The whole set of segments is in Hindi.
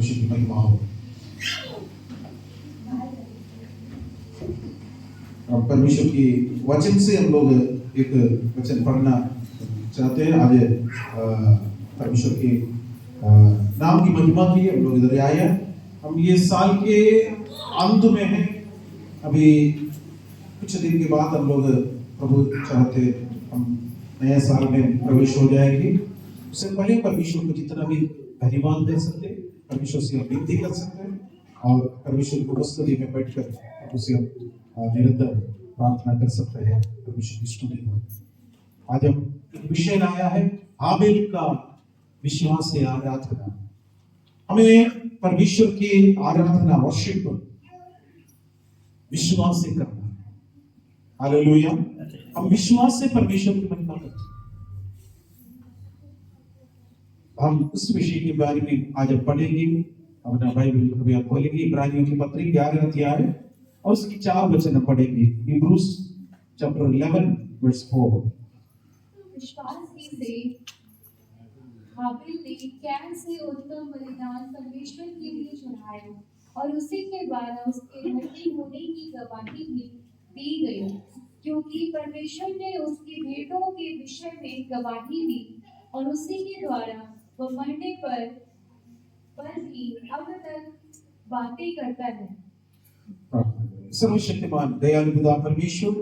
परमेश्वर की महिमा हो। परमेश्वर की वचन से हम लोग एक वचन पढ़ना चाहते हैं। आज परमेश्वर के नाम की महिमा के लिए हम लोग इधर आए हैं। हम ये साल के अंत में हैं। अभी कुछ दिन के बाद हम लोग प्रभु चाहते हम नए साल में प्रवेश हो जाएंगे। उससे पहले परमेश्वर को जितना भी धन्यवाद दे सकते हैं, परमेश्वर से हम विनती कर सकते हैं और परमेश्वर को उपस्थिति में बैठकर उसे हम निरंतर प्रार्थना कर सकते हैं। परमेश्वर की स्तुति हो। आज हम एक विषय लाया है, हाबेल का विश्वास से आराधना। हमें परमेश्वर की आराधना वर्शिप विश्वास से करना है। हालेलुया। हम विश्वास से परमेश्वर की महिमा करते हैं। हम उस विषय के बारे में आज हम पढ़ेंगे। अपना बाइबल कभी आप खोलेंगे, इब्रानियों की पत्री 11 अध्याय और उसकी 4 वचन हम पढ़ेंगे। Hebrews chapter 11 verse 4। विश्वास ही से हाबिल ने कैन से उत्तम बलिदान परमेश्वर के लिए चढ़ाया और उसी के द्वारा उसके धर्मी होने की गवाही भी दी गई, क्योंकि परमेश्वर ने उसकी भेंटों के विषय में गवाही दी और उसी के द्वारा वह मरने पर भी अब तक बातें करता है। सर्वशक्तिमान दयालु पिता परमेश्वर,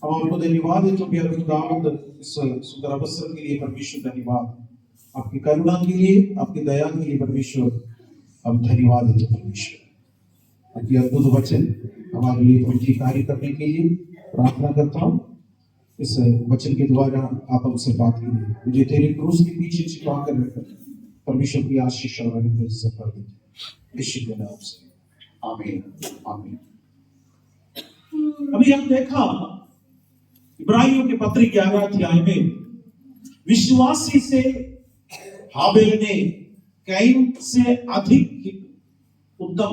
हम आपको धन्यवाद है क्योंकि खुदावंद इस सुंदर अवसर के लिए परमेश्वर धन्यवाद। आपकी करुणा के लिए, आपकी दया के लिए परमेश्वर हम धन्यवाद देते हैं। परमेश्वर आपकी अद्भुत वचन हमारे लिए प्रभु कार्य करने के लिए प्रार्थना करता हूँ। इस वचन के द्वारा आप हमसे बात कीजिए, मुझे तेरे क्रूस के पीछे छिपा कर रखकर परमेश्वर की आशीष और अनुग्रह से भर दीजिए, यीशु के नाम से आमीन आमीन। अभी हम देखा इब्रानियों के पत्री 11 अध्याय में विश्वासी से हाबेल ने कैन से अधिक उत्तम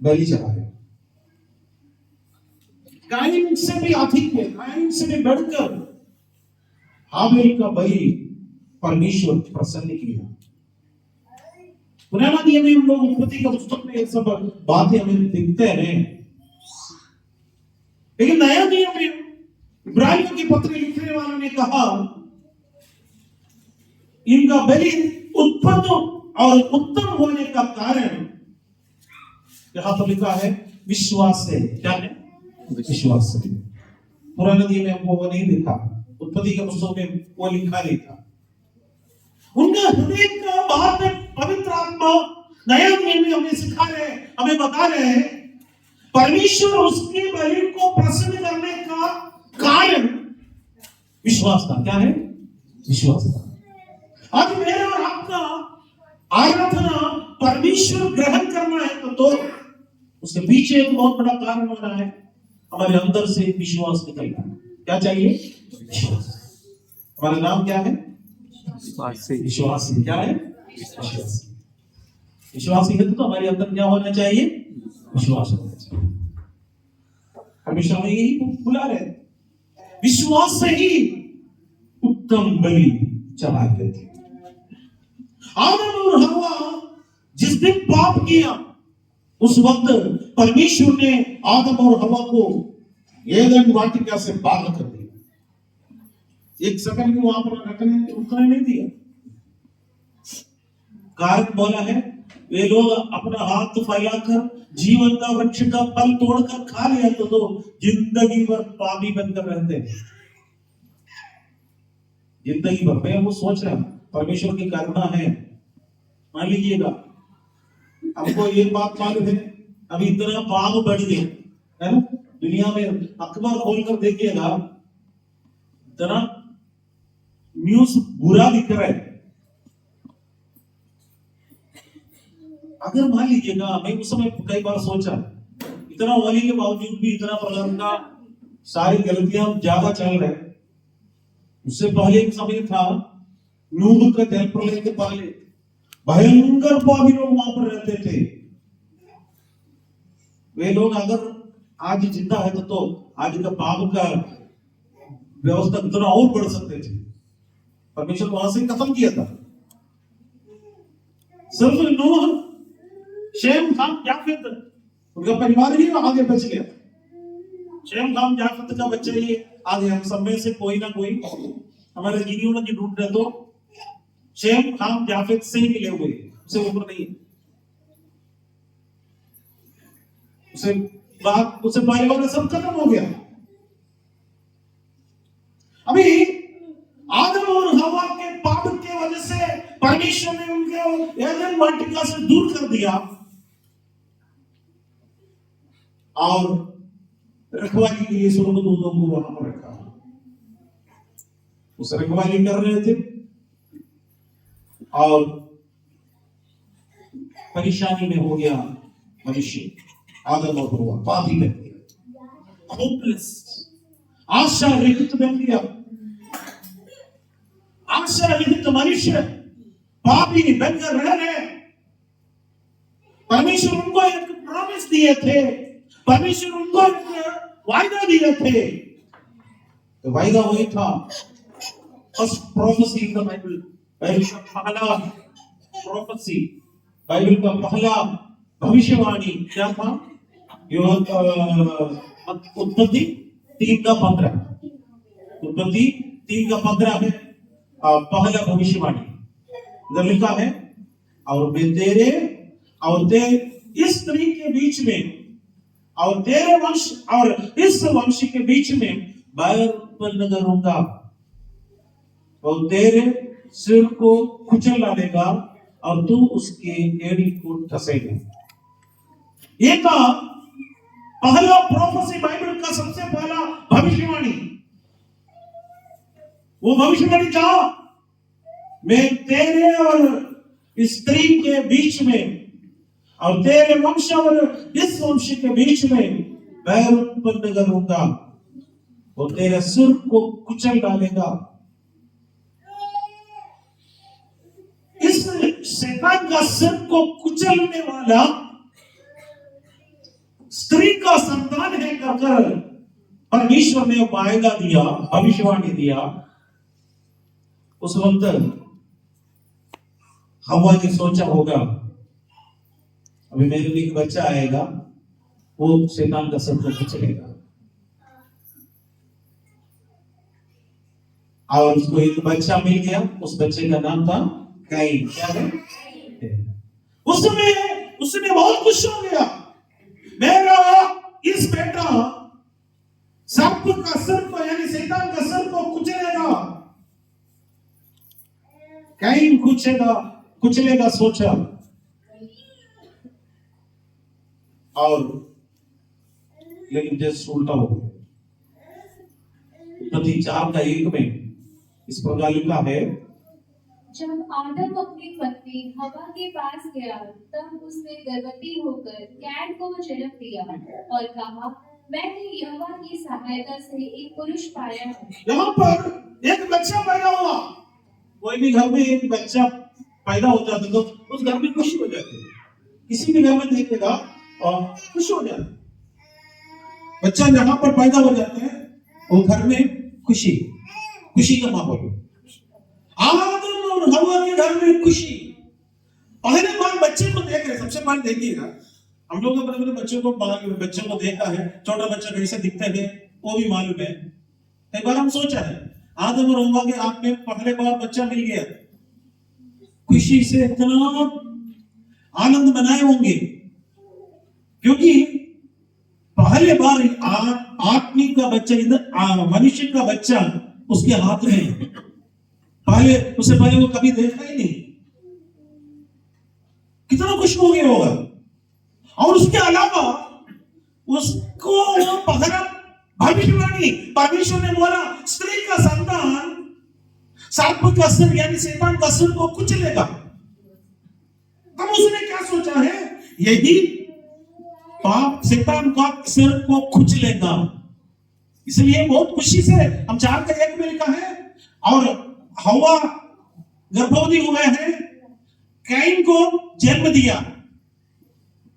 बलि चढ़ाया। कैन से भी अधिक है, कैन से भी बढ़कर हाबेल का बलि परमेश्वर प्रसन्न किया। पुराना नियम में हम लोग उत्पत्ति का पुस्तक में ये सब बातें हमें दिखते हैं, लेकिन नया नियम में इब्रानियों की पत्र लिखने वालों ने कहा इनका बलि उत्पन्न और उत्तम होने का कारण यहां पर लिखा है विश्वास से। क्या है? विश्वास से। पुराने नियम में हमको वो नहीं लिखा, उत्पत्ति के पुस्तक में वो लिखा नहीं था। उनका हृदय का बात में पवित्र आत्मा नया नियम में हमें सिखा रहे, हमें बता रहे हैं परमेश्वर उसके बलि को प्रसन्न करने का कारण विश्वास था। क्या है? विश्वास था। आज मेरा और आपका आराधना परमेश्वर ग्रहण करना है तो उसके पीछे एक बहुत बड़ा कारण होना है, हमारे अंदर से विश्वास निकलना है। क्या चाहिए? विश्वास। हमारा नाम क्या है? विश्वासी। क्या है? विश्वासी। विश्वासी है तो हमारे अंदर क्या होना चाहिए? विश्वास होना चाहिए। परमेश्वर में यही बुला रहे, विश्वास से ही उत्तम बलि चढ़ाते थे। आदम और हव्वा जिस दिन पाप किया उस वक्त परमेश्वर ने आदम और हव्वा को एदन वाटिका से बाहर कर दिया। एक सेकंड भी वहां पर रुकने नहीं दिया। कारण बोला है वे लोग अपना हाथ फैलाकर जीवन का वृक्ष का फल तोड़कर खा लिया तो जिंदगी भर पापी बनकर रहते हैं। जिंदगी भर मैं वो सोच रहा हूं परमेश्वर की करुणा है। मान लीजिएगा हमको ये बात मालूम है अभी इतना पाप बढ़ गया है ना दुनिया में, अखबार खोलकर देखिएगा इतना न्यूज बुरा दिख रहा है। अगर मान लीजिएगा मैं उस समय कई बार सोचा इतना होने के बावजूद भी इतना प्रकार का सारी गलतियां ज्यादा चल रहे हैं। उससे पहले एक समय था नूह का जल प्रलय के पहले भयंकर पापी लोग वहां पर रहते थे। वे लोग अगर आज जिंदा है तो आज का पाप का व्यवस्था इतना और बढ़ सकते थे। परमेश्वर वहां से खत्म किया था। सिर्फ नूह, शेम, हाम, याफेत, उनका परिवार ही आगे बच गया। शेम, हाम, याफेत का बच्चा ही आगे, हम सब में से कोई ना कोई हमारे गिनियों की ढूंढ रहे तो शेम, हाम, याफेत से ही मिले हुए, उससे ऊपर नहीं है। उससे पहले वाला सब खत्म हो गया। अभी आदम और हवा के पाप के वजह से परमेश्वर ने उनके एदन वाटिका से दूर कर दिया और रखवाली के लिए स्वर्गदूतों को वहां पर रखा। उस रखवाली कर रहे थे और परेशानी में हो गया मनुष्य। आदम और हवा पापी बन गया, होपलेस, आशा रहित बन गया। आशा रहित मनुष्य पापी बनकर रह रहे। परमेश्वर उनको एक प्रॉमिस दिए थे, परमेश्वर उनको एक वायदा दिए थे। तो वायदा वही था, first prophecy in the Bible, Bible का पहला प्रोफेसी, बाइबल का पहला भविष्यवाणी क्या था? उत्पत्ति 3:15, उत्पत्ति 3:15 है पहला भविष्यवाणी। इधर लिखा है, और मैं तेरे और इस स्त्री के बीच में और तेरे वंश और इस वंश के बीच में बैर उत्पन्न करूंगा और तेरे सिर को कुचल डालेगा और तू उसके एड़ी को ठसेगा। ये था पहला प्रोफेसी, बाइबल का सबसे पहला भविष्यवाणी। वो भविष्यवाणी था, मैं तेरे और स्त्री के बीच में और तेरे वंश और इस वंश के बीच में बैर उत्पन्न करूंगा और तेरे सिर को कुचल डालेगा। इस शैतान का सिर को कुचलने वाला स्त्री का संतान है कहकर परमेश्वर ने वायदा दिया, भविष्यवाणी दिया। उस वक्त हवा ने सोचा होगा अभी मेरे लिए बच्चा आएगा, वो शैतान का सिर को कुचलेगा। और उसको एक बच्चा मिल गया, उस बच्चे का नाम था कैन। क्या है? उस समय उसने बहुत खुश हो गया, मेरा इस बेटा सर्प का सिर को यानी शैतान का सिर को कुचलेगा। कैन कुचलेगा सोचा, और लेकिन जैसे उल्टा हो गया। उत्पत्ति 4:1 में इस प्रकार लिखा है, जब आदम अपनी पत्नी हवा के पास गया तब उसने गर्भवती होकर कैन को जन्म दिया और कहा, मैंने यहोवा की सहायता से एक पुरुष पाया है। यहाँ पर एक बच्चा पैदा हुआ। कोई भी घर में एक बच्चा पैदा होता है तो उस घर में खुशी हो जाती है। किसी भी घर में देखेगा और खुश हो जाता है। बच्चा जहां पर पैदा हो जाते हैं वो घर में खुशी का माहौल। आदम और हवा के घर में खुशी। पहले बार बच्चे को देख रहे, सबसे पहले देखिएगा, हम लोग अपने अपने बच्चों को देखा है, छोटा बच्चा कैसे दिखते थे वो भी मालूम है। एक बार हम सोचा है, आदम और हवा के आप में पहले बार बच्चा मिल गया, खुशी से इतना आनंद मनाए होंगे, क्योंकि पहले बार आदमी का बच्चा, इधर मनुष्य का बच्चा उसके हाथ में, उससे पहले वो कभी देखा ही नहीं। कितना खुश हो गया होगा। और उसके अलावा उसको पहला भविष्यवाणी परमेश्वर ने बोला, स्त्री का संतान सर्प का सिर यानी शैतान का सिर को कुचलेगा। तब उसने क्या सोचा है, यही पाप शैतान का सिर को कुचलेगा। इसलिए बहुत खुशी से हम 4:1 में लिखा है, और हवा गर्भवती हुए हैं, कैन को जन्म दिया।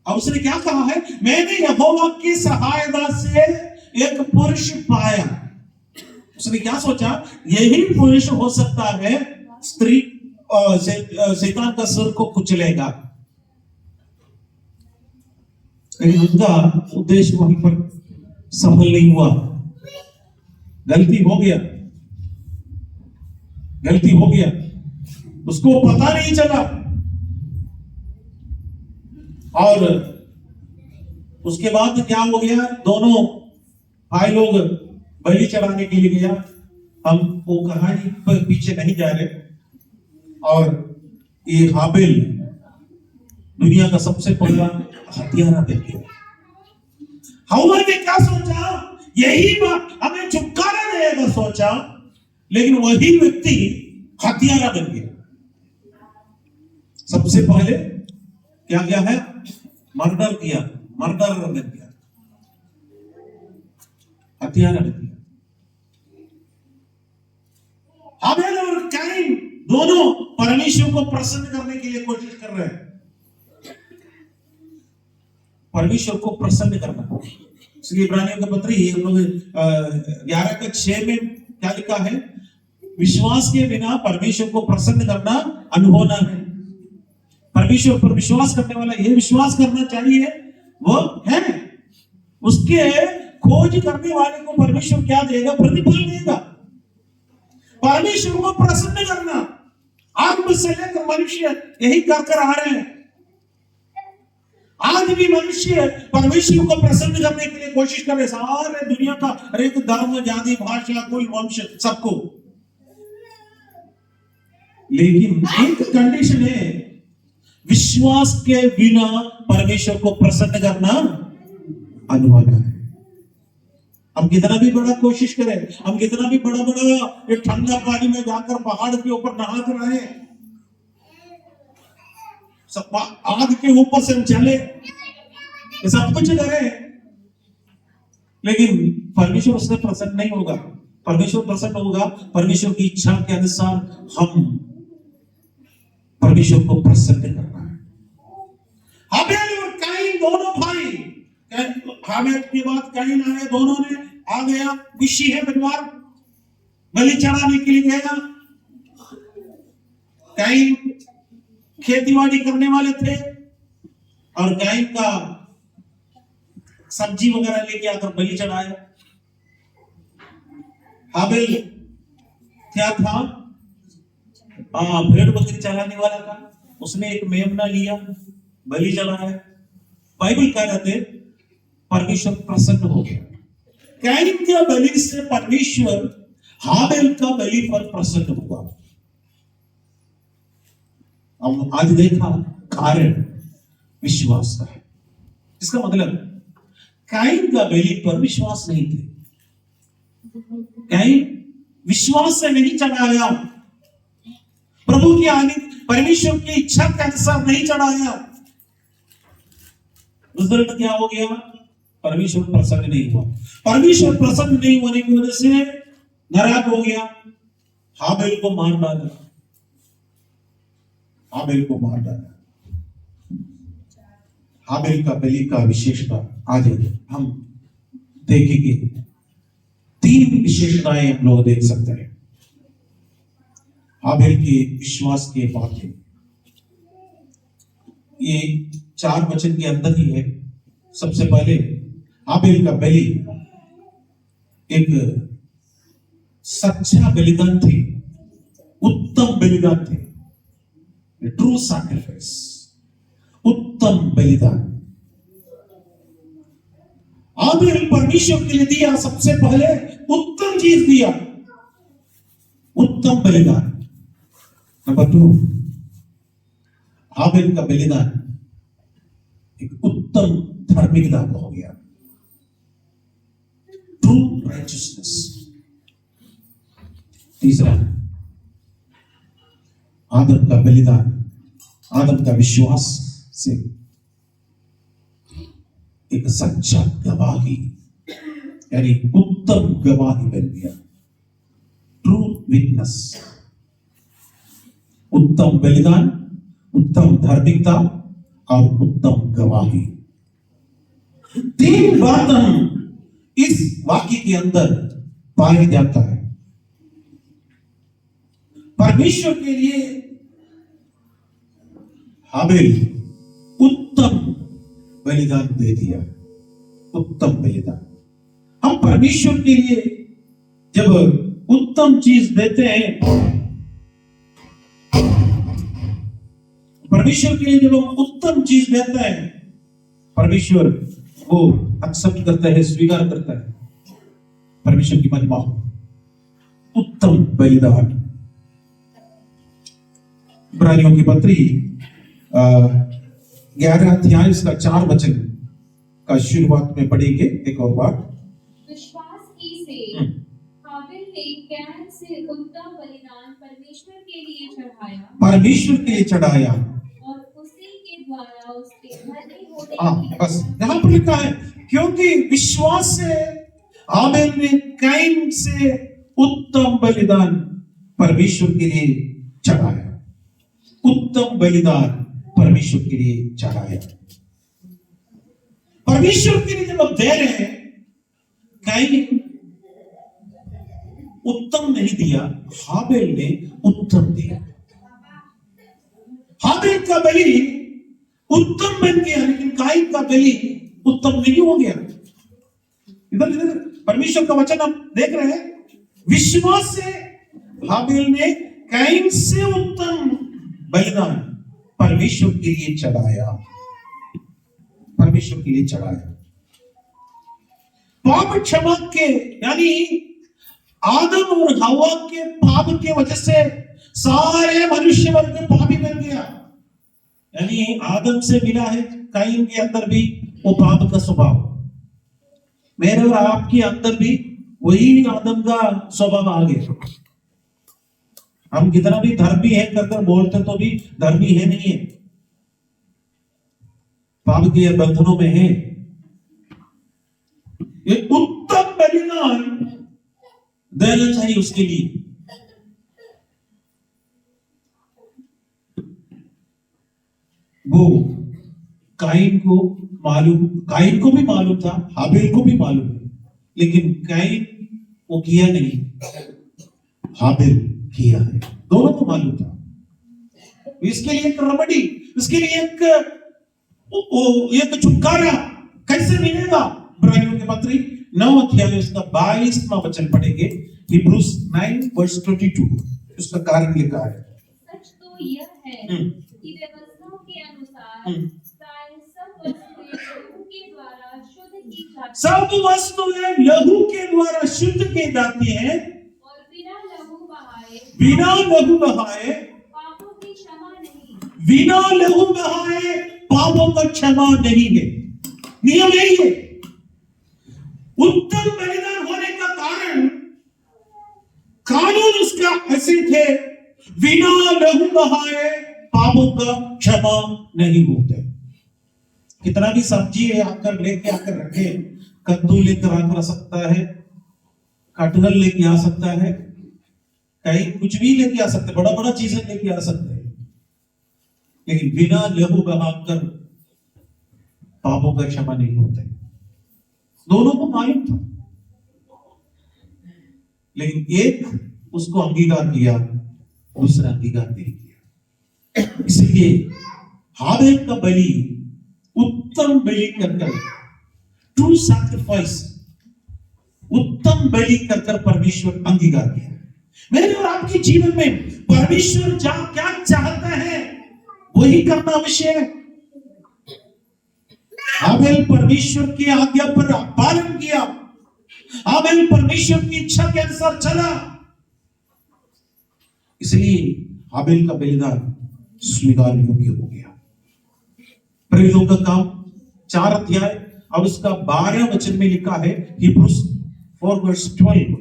अब उसने क्या कहा है, मैंने यहोवा की सहायता से एक पुरुष पाया। उसने क्या सोचा, यही पुरुष हो सकता है स्त्री शैतान का सिर को कुचलेगा, लेकिन उनका उद्देश्य वहीं पर सफल नहीं हुआ। गलती हो गया, गलती हो गया, उसको पता नहीं चला। और उसके बाद क्या हो गया, दोनों भाई लोग बलि चढ़ाने के लिए गया। हम वो कहानी पर पीछे नहीं जा रहे। और ये हाबिल दुनिया का सबसे बड़ा हत्यारा बन गया। हवा ने क्या सोचा, यही बात हमें छुटकारा देगा सोचा, लेकिन वही व्यक्ति हत्यारा बन गया। सबसे पहले क्या क्या है, मर्डर किया, मर्डर बन गया, हत्यारा बन गया। हाबिल और कैन दोनों परमेश्वर को प्रसन्न करने के लिए कोशिश कर रहे हैं, परमेश्वर को प्रसन्न करना। इसलिए इब्रानियों का पत्र हम लोग 11:6 में क्या लिखा है, विश्वास के बिना परमेश्वर को प्रसन्न करना अनुभव ना है। परमेश्वर पर विश्वास करने वाला ये विश्वास करना चाहिए वो है, उसके खोज करने वाले को परमेश्वर क्या देगा, प्रतिफल देगा। परमेश्वर को प्रसन्न करना आरंभ से लेकर मनुष्य यही कर आ रहे हैं। आज भी मनुष्य परमेश्वर को प्रसन्न करने के लिए कोशिश कर रहे, सारे दुनिया का हर एक धर्म, जाति, भाषा, कुल, वंश, सबको। लेकिन एक कंडीशन है, विश्वास के बिना परमेश्वर को प्रसन्न करना अनिवार्य है। हम कितना भी बड़ा कोशिश करें, हम कितना भी बड़ा बड़ा ठंडा पानी में जाकर पहाड़ के ऊपर नहा कर रहे, सब आग के ऊपर से हम चले, सब कुछ करें, लेकिन परमेश्वर उससे प्रसन्न नहीं होगा। परमेश्वर प्रसन्न होगा परमेश्वर की इच्छा के अनुसार हम परमेश्वर को प्रसन्न करना है। हाबिल और कैन दोनों भाई, हाबिल के बाद कैन आए, दोनों ने आ गया, खुशी है परिवार, बलि चढ़ाने के लिए गया। कैन खेतीबाड़ी करने वाले थे और कैन का सब्जी वगैरह लेके आकर बलि चढ़ाया। हाबिल क्या था, भेड़ बकरी चलाने वाला था, उसने एक मेमना लिया, बलि चढ़ाया। बाइबल कह रहे थे परमेश्वर प्रसन्न हो गया। कैन के बलि से परमेश्वर हाबिल का बलि पर प्रसन्न हुआ। हम आज देखा कारण विश्वास का है। इसका मतलब कैन का बलि पर विश्वास नहीं थे, कैन विश्वास से नहीं चढ़ाया, प्रभु की आने परमेश्वर की इच्छा के अनुसार नहीं चढ़ाया। रिजल्ट क्या हो गया, परमेश्वर प्रसन्न नहीं हुआ। परमेश्वर प्रसन्न नहीं होने की वजह से नाराज हो गया, हाबिल को मार डाला, हाबिल को मार डाला। हाबिल का बलि का विशेषता आज हम देखेंगे। 3 विशेषताएं हम लोग देख सकते हैं हाबिल के विश्वास के बातें। ये 4 वचन के अंदर ही है। सबसे पहले हाबिल का बलि एक सच्चा बलिदान थे, उत्तम बलिदान थे, ट्रू सैक्रिफाइस, उत्तम बलिदान। हाबिल परमेश्वर के लिए दिया, सबसे पहले उत्तम चीज दिया, उत्तम बलिदान। नंबर 2, हाबिल का बलिदान एक उत्तम धार्मिकता हो गया, ट्रू राइचियसनेस। तीसरा, आदम का बलिदान, आदम का विश्वास से एक सच्चा गवाही, यानी उत्तम गवाही बन गया, ट्रू विटनेस। उत्तम बलिदान, उत्तम धार्मिकता और उत्तम गवाही। 3 बात हम इस वाक्य के अंदर पाया जाता है। परमेश्वर के लिए हाबिल उत्तम बलिदान दे दिया, उत्तम बलिदान। हम परमेश्वर के लिए जब उत्तम चीज देते हैं, परमेश्वर के लिए जब हम उत्तम चीज देते हैं, परमेश्वर वो एक्सेप्ट करता है, स्वीकार करता है। परमेश्वर की महिमा हो। उत्तम बलिदान। इब्रानियों की पत्री 11 अध्याय उसका 4 वचन का शुरुआत में पढ़ेंगे एक और बार। विश्वास ही से हाबिल ने कैन से उत्तम बलिदान परमेश्वर के लिए चढ़ाया, परमेश्वर के लिए चढ़ाया, और उसी के द्वारा उसके धर्मी होने की बस यहां पर लिखा है, क्योंकि विश्वास से हाबिल ने कैन से उत्तम बलिदान परमेश्वर के लिए चढ़ाया। उत्तम बलिदान परमेश्वर के लिए चढ़ाया। परमेश्वर के लिए जब आप दे रहे हैं, कैन उत्तम नहीं दिया, हाबिल ने उत्तम दिया। हाबिल का बलि उत्तम बन गया, लेकिन कैन का बलि उत्तम नहीं हो गया। इधर इधर परमेश्वर का वचन हम देख रहे हैं। विश्वास से हाबिल ने कैन से उत्तम बलिदान परमेश्वर के लिए चढ़ाया, परमेश्वर के लिए चढ़ाया। पाप क्षमा के, यानी आदम और हवा के पाप के वजह से सारे मनुष्य वर्ग पापी बन गया। यानी आदम से मिला है, कैन के अंदर भी वो पाप का स्वभाव, मेरे और आपके अंदर भी वही आदम का स्वभाव आ गया। हम कितना भी धर्मी है कर बोलते तो भी धर्मी है नहीं है, पाप के बंधनों में है। ये उत्तम बलिदान देना चाहिए उसके लिए। वो कैन को भी मालूम था, हाबिल को भी मालूम है, लेकिन कैन वो किया नहीं, हाबिल किया है। दोनों को मालूम था। इसके लिए एक रेमेडी, इसके लिए एक छुटकारा कैसे मिलेगा? इब्रानियों की पत्री 9 अध्याय उसका 22वां वचन पढ़ेंगे। हिब्रूज 9:22 उसका कारण लिखा है। सच तो यह है कि व्यवस्थाओं के अनुसार सब वस्तुएं लहू के द्वारा शुद्ध की जाती हैं, और बिना लहू बहाए पापों की क्षमा नहीं। बिना लहू बहाए पापों का क्षमा नहीं है। नियम यही है। उत्तम बलिदान होने का कारण, कानून उसका ऐसे थे, बिना लहू बहाए पापों का क्षमा नहीं होते। कितना भी सब्जी आकर लेके आकर रखे, कद्दू लेकर आकर आ सकता है, कटहल लेके आ सकता है, कहीं कुछ भी लेके आ सकते हैं, बड़ा बड़ा चीजें लेके आ सकते हैं, लेकिन बिना लहू बहाकर पापों का क्षमा नहीं होते। दोनों को मालूम था, लेकिन एक उसको अंगीकार किया, दूसरा अंगीकार नहीं किया। इसलिए हाबिल का बलि उत्तम बलि कर ट्रू सैक्रिफाइस, उत्तम बलि कर परमेश्वर अंगीकार किया। मेरे और आपके जीवन में परमेश्वर क्या चाहता है वही करना आवश्यक है। हाबिल परमेश्वर की आज्ञा पर पालन किया, हाबिल परमेश्वर की इच्छा के अनुसार चला, इसलिए हाबिल का बलिदान स्वीकार योग्य हो गया। प्रेरितों का काम 4 अध्याय अब उसका 12 वचन में लिखा है, हिब्रूज 4:12।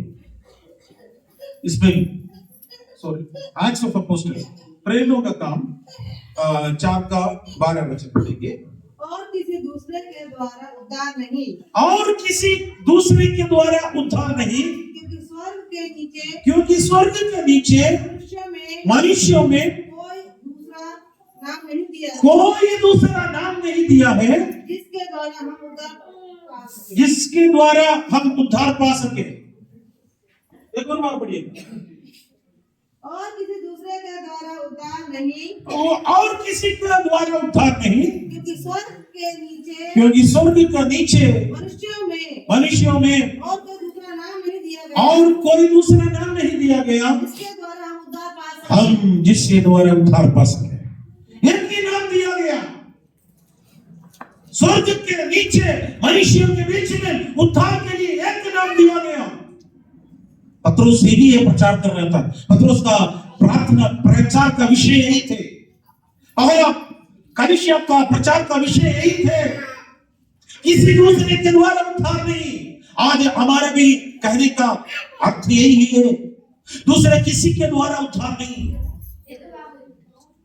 इसमें एक्ट्स ऑफ अपोस्टल, प्रेरितों का काम 4 का 12 वचन पढ़ेंगे। और किसी दूसरे के द्वारा उद्धार नहीं, और किसी दूसरे के द्वारा उद्धार नहीं, क्योंकि स्वर्ग के नीचे मनुष्यों में कोई दूसरा नाम नहीं दिया है जिसके द्वारा हम उद्धार पा सके। एक और बार पढ़िए। और किसी दूसरे के द्वारा उद्धार नहीं, और किसी के द्वारा उद्धार नहीं, क्योंकि स्वर्ग के नीचे क्योंकि स्वर्ग के नीचे मनुष्यों में और कोई दूसरा नाम नहीं दिया गया, और कोई दूसरा नाम नहीं दिया गया जिसके द्वारा हम उद्धार पा सकें। हम जिसके द्वारा उद्धार पा सके। एक ही नाम दिया गया, स्वर्ग के नीचे मनुष्यों के बीच में उद्धार के लिए एक नाम दिया गया। पतरस यही ये प्रचार कर रहा था। पतरस का प्रार्थना प्रचार का विषय यही थे, और कलीसिया का प्रचार का विषय यही थे, किसी दूसरे के द्वारा उद्धार नहीं। आज हमारे भी कहने का अर्थ यही है, दूसरे किसी के द्वारा उद्धार नहीं।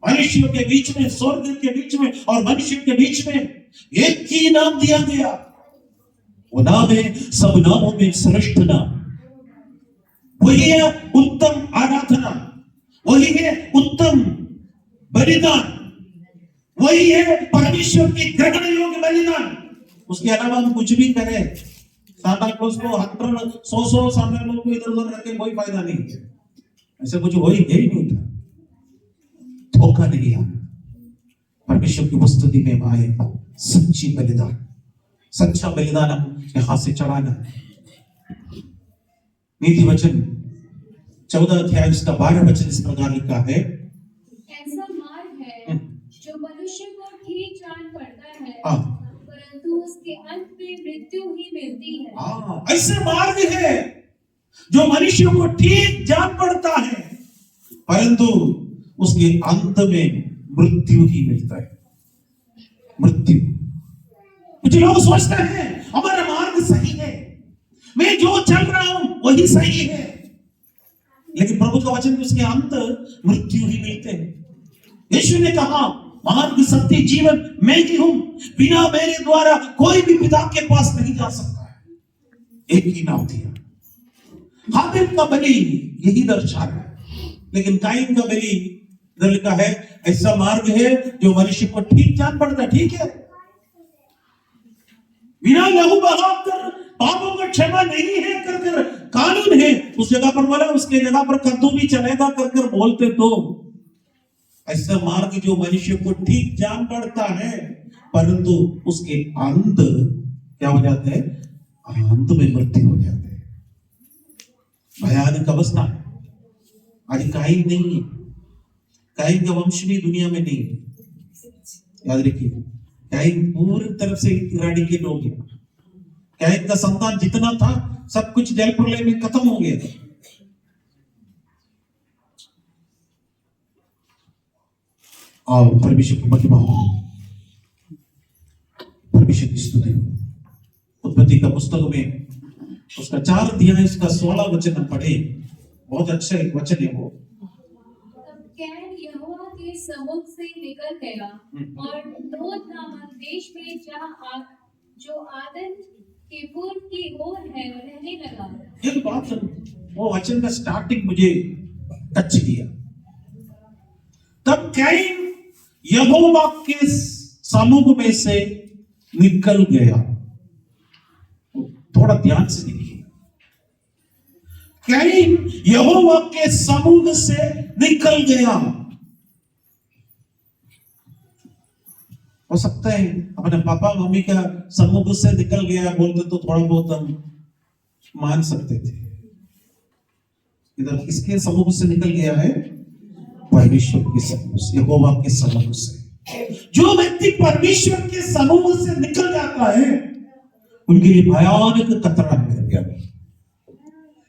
मनुष्यों के बीच में, स्वर्ग के बीच में और मनुष्य के बीच में एक ही नाम दिया गया, वो नाम है सब नामों में श्रेष्ठ नाम। वही है उत्तम आराधना, वही है उत्तम बलिदान, वही है परमेश्वर की ग्रहण योग्य बलिदान। उसके अलावा हम कुछ भी करें, सांता क्लॉज को 100 सांता क्लॉज को इधर उधर रखे कोई फायदा नहीं है। ऐसा कुछ हो ही नहीं था, धोखा नहीं आया। परमेश्वर की उपस्थिति में आए, सच्ची बलिदान, सच्चा बलिदान हम यहां से चढ़ाना। नीति वचन 14 अध्याय उसका 12 वचन इस प्रकार लिखा है, ऐसा मार्ग है जो मनुष्य को ठीक जान पड़ता है, हाँ। परंतु उसके अंत में मृत्यु ही मिलती है। ऐसा मार्ग है जो मनुष्य को ठीक जान पड़ता है, परंतु उसके अंत में मृत्यु ही मिलता है। मृत्यु। कुछ लोग सोचते हैं हमारा मार्ग सही है, मैं जो चल रहा हूं वही सही है, लेकिन प्रभु का वचन उसके अंत मृत्यु ही मिलते हैं। यीशु ने कहा, मार्ग सत्य जीवन मैं ही हूं, बिना मेरे द्वारा कोई भी पिता के पास नहीं जा सकता है। एक ही नाम दिया। हाबिल का बलि यही दर्शा है, लेकिन काइन का बलि इधर लिखा है, ऐसा मार्ग है जो मनुष्य को ठीक जान पड़ता है। ठीक है, बिना लहू बहाकर पापों का क्षमा नहीं है कर कर कानून है, उस जगह पर बोला, उसके जगह पर कद्दू भी चलेगा कर कर बोलते तो। ऐसा मार्ग जो मनुष्य को ठीक जान पड़ता है, परंतु उसके अंत क्या हो जाता है? अंत में मृत्यु हो जाते है। भयानक अवस्था। आज काइन नहीं है, काइन का वंश भी दुनिया में नहीं है। याद रखिए, काइन पूरी तरफ से इराडिकेट हो गया। काइन का संतान जितना था सब कुछ जल प्रलय में खत्म हो गया। और परमेश्वर की महिमा हो, परमेश्वर की स्तुति हो। उत्पत्ति का पुस्तक में उसका 4 अध्याय इसका 16 वचन हम पढ़े, बहुत अच्छा एक वचन है वो। कैन यहोवा के सम्मुख से निकल गया और नोद नामक देश में जो आदन के पूर्व की ओर है रहने लगा। एक बात सुनो, वो वचन का स्टार्टिंग मुझे टच किया। तब कैन यहोवा के सम्मुख में से निकल गया। थोड़ा ध्यान से देखिए, कैन यहोवा के सम्मुख से निकल गया। हो सकता है अपने पापा मम्मी का सम्मुख से निकल गया बोलते तो थोड़ा बहुत हम मान सकते थे। इधर किसके सम्मुख से निकल गया है? परमेश्वर के सम्मुख से, यहोवा के सम्मुख से। जो व्यक्ति परमेश्वर के सम्मुख से निकल जाता है उनके लिए भयानक खतरा है क्या?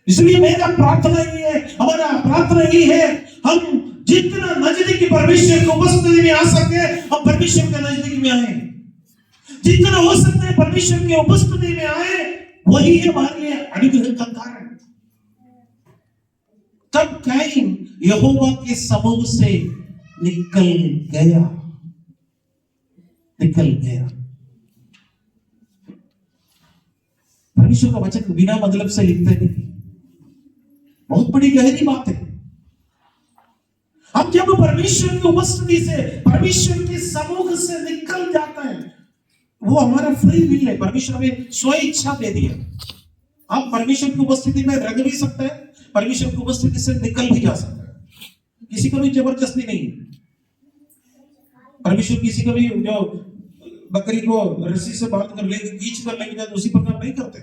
इसलिए मेरा प्रार्थना ही है, हमारा प्रार्थना ही है, हम जितना नजदीक परमेश्वर की उपस्थिति में आ सके हम परमेश्वर के नजदीक में आए। जितना हो सकता है परमेश्वर की उपस्थिति में आए, वही है हमारे लिए अनुग्रह का कारण। तब कैन यहोवा के सम्मुख से निकल गया। परमेश्वर का वचन बिना मतलब से लिखते नहीं, बहुत बड़ी गहरी बात है। हम जब परमेश्वर की उपस्थिति से, परमेश्वर के सम्मुख से निकल जाते हैं, वो हमारा फ्री विल है। परमेश्वर हमें स्व इच्छा दे दिया। हम परमेश्वर की उपस्थिति में रह भी सकते हैं, परमेश्वर की उपस्थिति से निकल भी जा सकते हैं। किसी को भी जबरदस्ती नहीं। परमेश्वर किसी को भी जो बकरी को रस्सी से बांध कर लेके खींच कर लेके जाते उसी प्रकार नहीं करते।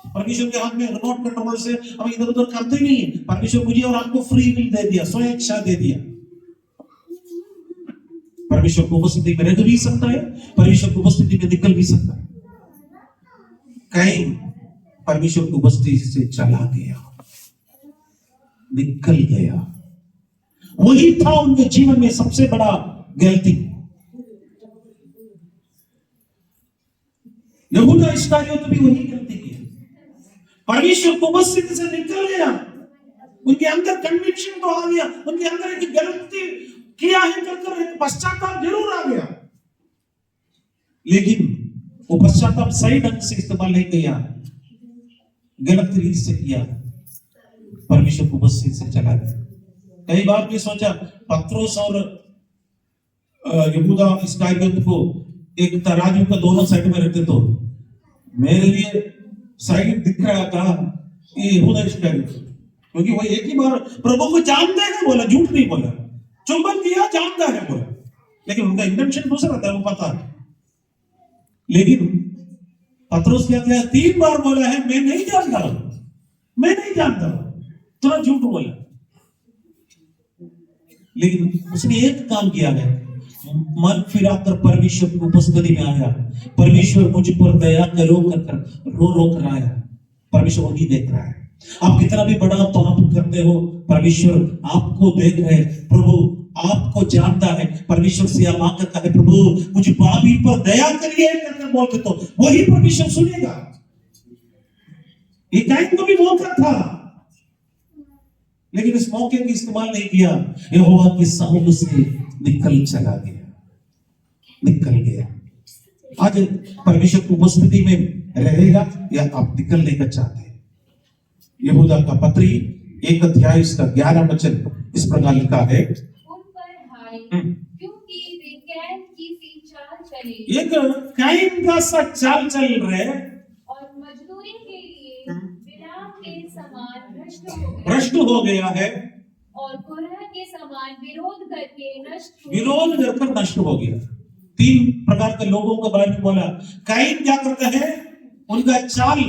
परमेश्वर के हाथ में रिमोट कंट्रोल से हम इधर उधर करते नहीं है। परमेश्वर मुझे और आपको फ्री विल दे दिया, स्वेच्छा दे दिया। परमेश्वर को उपस्थिति में रह भी सकता है, परमेश्वर को उपस्थिति में निकल भी सकता है। कहीं परमेश्वर की उपस्थिति से चला गया, निकल गया, वही था उनके जीवन में सबसे बड़ा गलती। यहूदा इस्करियोत भी वही गलती की। परमेश्वर को उपस्थिति से निकल गया, उनके अंदर कन्विक्शन तो आ गया, उनके अंदर एक गलती किया है कर एक पश्चाताप जरूर आ गया, लेकिन वो पश्चाताप सही ढंग से इस्तेमाल नहीं किया, गलत रीति से किया, परमेश्वर को उपस्थिति से चला गया। कई बार भी सोचा पत्रोस और यहूदा इस्करियोत को एक तराजू का दोनों साइड में रखते तो मेरे लिए साइड दिख रहा था ये यहूदा इस्करियोत, क्योंकि वो एक ही बार प्रभु को जानते हैं, बोला, झूठ नहीं बोला, चुंबन किया, जानता है बोला, लेकिन उनका इंटेंशन दूसरा था, वो पता है। लेकिन पत्रोस क्या किया, 3 बार बोला है मैं नहीं जानता हूं, मैं नहीं जानता हूं, तुरंत झूठ बोला। लेकिन उसने एक काम किया है, मन फिराकर परमेश्वर की उपस्थिति में आया, परमेश्वर मुझ पर दया करो कर रो रो कर आया। परमेश्वर वो नहीं देख रहा है, आप कितना भी बड़ा पाप करते हो, परमेश्वर आपको देख रहे हैं, प्रभु आपको जानता है। परमेश्वर से आप आकर कहे, प्रभु मुझे पापी पर दया करिए करके बोलते तो वही परमेश्वर सुनेगा। ये काइन को भी मौका था, लेकिन इस मौके का इस्तेमाल नहीं किया, यहोवा के सामने से निकल चला गया, निकल गया। आज परमेश्वर की उपस्थिति में रहेगा या आप निकलने का चाहते हैं? यहूदा का पत्री 1 अध्याय इसका 11 वचन इस प्रकार लिखा है, उन पर हाय, क्योंकि वे कैन की सी चाल चले, एक काइन का सा चाल चल रहे और मजदूरी के लिए बिलाम के समान भ्रष्ट हो गया है, और कोरह के समान विरोध करके विरोध करकर नष्ट हो गया। 3 प्रकार के लोगों के बारे में बोला। काइन क्या करते हैं, उनका चाल,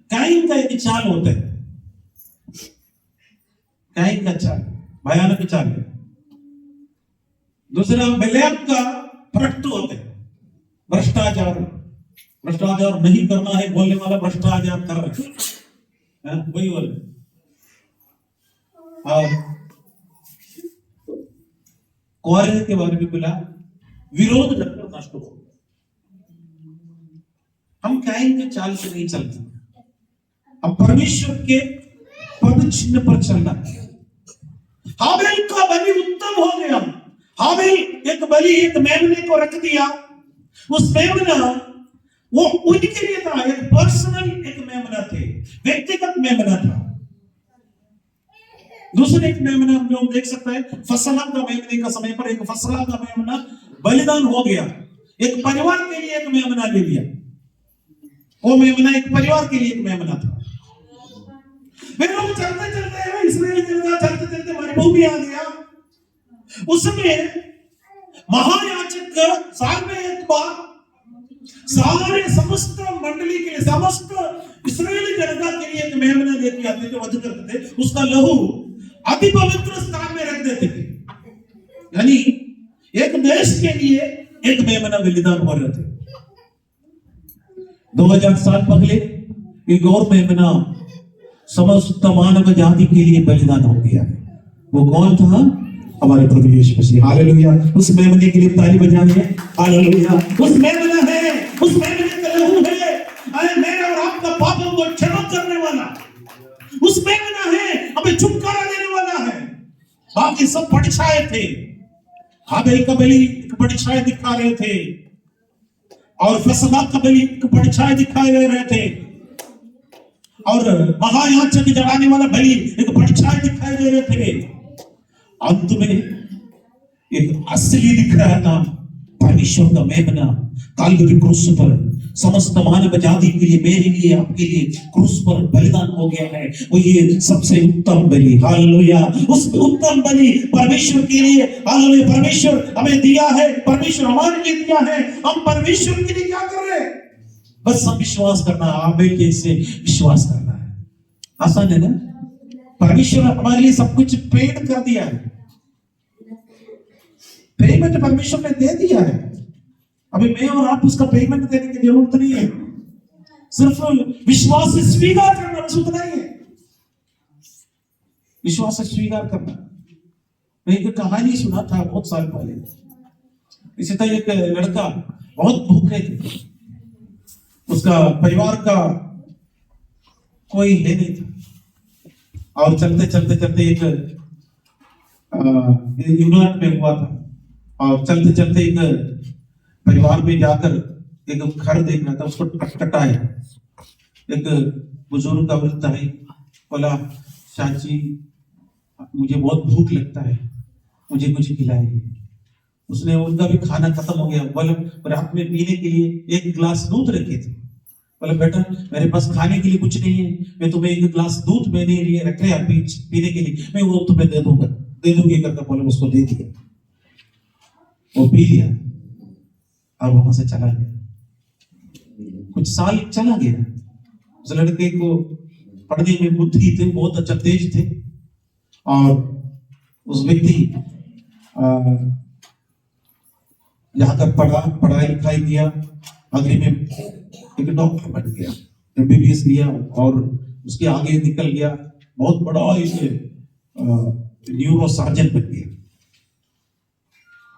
काइन का एक चाल होता है, काइन का चाल भयानक चाल है। दूसरा बिलाम का भ्रष्ट होते हैं, भ्रष्टाचार, भ्रष्टाचार नहीं करना है बोलने वाला भ्रष्टाचार कर रहे हैं, वही बोले। और कोरह के बारे में बोला, विरोध करकर नष्ट हो। हम काइन के चाल से नहीं चलते, हम परमेश्वर के पद चिन्ह पर चलना है। हाबिल का बलि उत्तम हो गया। हाबिल एक बलि, एक मेमने को रख दिया, उस मेमना वो उनके लिए था, एक पर्सनल एक मेमना थे, व्यक्तिगत मेमना था। दूसरे एक मेमना हम लोग देख सकते हैं, फसला का मेमने का समय पर एक फसला का मेमना बलिदान हो गया, एक परिवार के लिए एक मेमना ले लिया। वो मेमना एक परिवार के लिए एक मेमना था। वे लोग चलते चलते इसराइल चलते चलते मरुभूमि आ गया। उसमें महायाजक साल में एक बार सारे समस्त मंडली के लिए, समस्त इस्राएली जनता के लिए एक मेमना लेके आते थे, वध करते थे, उसका लहू अति पवित्र स्थान में रख देते थे। यानी एक देश के लिए एक मेमना बलिदान हो रहे थे। 2000 साल पहले एक और मेमना समस्त मानव जाति के लिए बलिदान हो गया। वो कौन था? हमारे प्रभु यीशु मसीह। हालेलुया। उस मेमने के लिए ताली बजाइए। हालेलुया। उस मेमना है, उस मेमने का लहू है, अरे मेरे और आपका पापों को क्षमा करने वाला। उस मेमना है, हमें छुटकारा देने वाला है। बाकी सब परछाए थे। हाबिल का बलि परछाए दिखा रहे थे, और फसला का बलि परछाए दिखाए दे रहे थे, और महायाजक जलाने वाला बलि एक परछाई दिखाई दे रहे थे। अंत में एक असली दिख रहा था, परमेश्वर का मेमना काल्वरी क्रूस पर समस्त मानव जाति के लिए, मेरे लिए, आपके लिए क्रूस पर बलिदान हो गया है। वो ये सबसे उत्तम बलि, हालेलुया। उस उत्तम बलि परमेश्वर के लिए, हालेलुया, परमेश्वर हमें दिया है, परमेश्वर हमारे लिए दिया है। हम परमेश्वर के लिए क्या कर रहे हैं? बस हम विश्वास करना, आमीन के से विश्वास करना है। आसान है ना? परमेश्वर हमारे लिए सब कुछ पेड कर दिया है, पेमेंट परमेश्वर ने दे दिया है। अभी मैं और आप उसका पेमेंट देने की जरूरत नहीं है, सिर्फ विश्वास से स्वीकार करना, बस उतना ही है। विश्वास से स्वीकार करना। मैं एक कहानी सुना था बहुत साल पहले। इसी तरह एक लड़का बहुत भूखे थे, उसका परिवार का कोई है नहीं था, और चलते चलते चलते एक इंग्लैंड में हुआ था, और चलते चलते एक परिवार में जाकर एक घर देखना था, उसको टकटकाया। एक बुजुर्ग औरत आई, बोला चाची मुझे बहुत भूख लगता है, मुझे कुछ खिलाइए। उसने, उनका भी खाना खत्म हो गया, बोला रात में पीने के लिए एक गिलास दूध रखे थे। बोला बेटा मेरे पास खाने के लिए कुछ नहीं है, मैं तुम्हें एक गिलास दूध मैंने लिए रखे हैं पीने के लिए, मैं वो तुम्हें दे दूंगी करके बोले, उसको दे दिया। वो पी लिया और वहां से चला गया। कुछ साल चला गया। उस लड़के को पढ़ने में बुद्धि थे, बहुत अच्छा तेज थे, और उस व्यक्ति जाकर पढ़ाई लिखाई किया, आखिरी में एक डॉक्टर बन गया, एमबीबीएस लिया, और उसके आगे निकल गया, बहुत बड़ा एक न्यूरो सर्जन बन गया।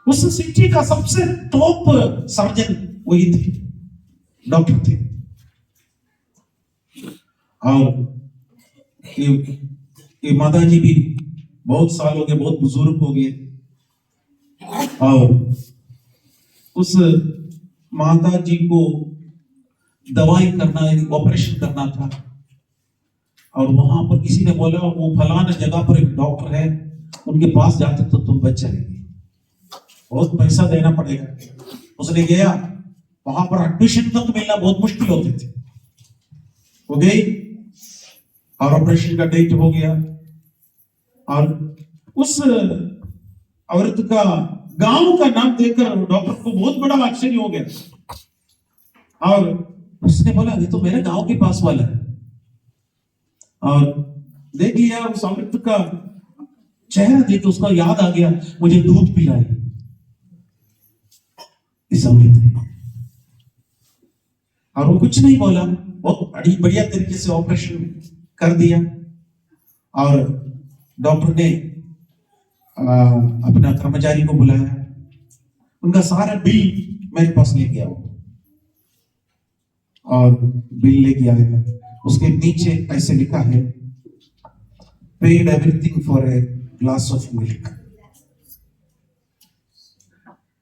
उस सिटी का सबसे टॉप सर्जन वही थे, डॉक्टर थे। और ये माता जी भी बहुत साल हो गए, बहुत बुजुर्ग हो गए, और उस माता जी को दवाई करना, ऑपरेशन करना था, और वहां पर किसी ने बोला वो फलाना जगह पर एक डॉक्टर है, उनके पास जाते तो तुम बच जाएंगे, बहुत पैसा देना पड़ेगा। उसने गया, वहां पर एडमिशन तक मिलना बहुत मुश्किल होती थी। वो गई और ऑपरेशन का डेट हो गया, और उस औरत का गांव का नाम देखकर डॉक्टर को बहुत बड़ा आश्चर्य हो गया, और उसने बोला ये तो मेरे गांव के पास वाला है। और देख लिया उस औरत का चेहरा देख के उसका याद आ गया, मुझे दूध पिलाई इस औरत ने। और वो कुछ नहीं बोला, बहुत बढ़िया तरीके से ऑपरेशन कर दिया, और डॉक्टर ने अपना कर्मचारी को बुलाया, उनका सारा बिल मेरे पास लेके आओ, और बिल लेके आया। उसके नीचे ऐसे लिखा है, paid everything for a glass of milk.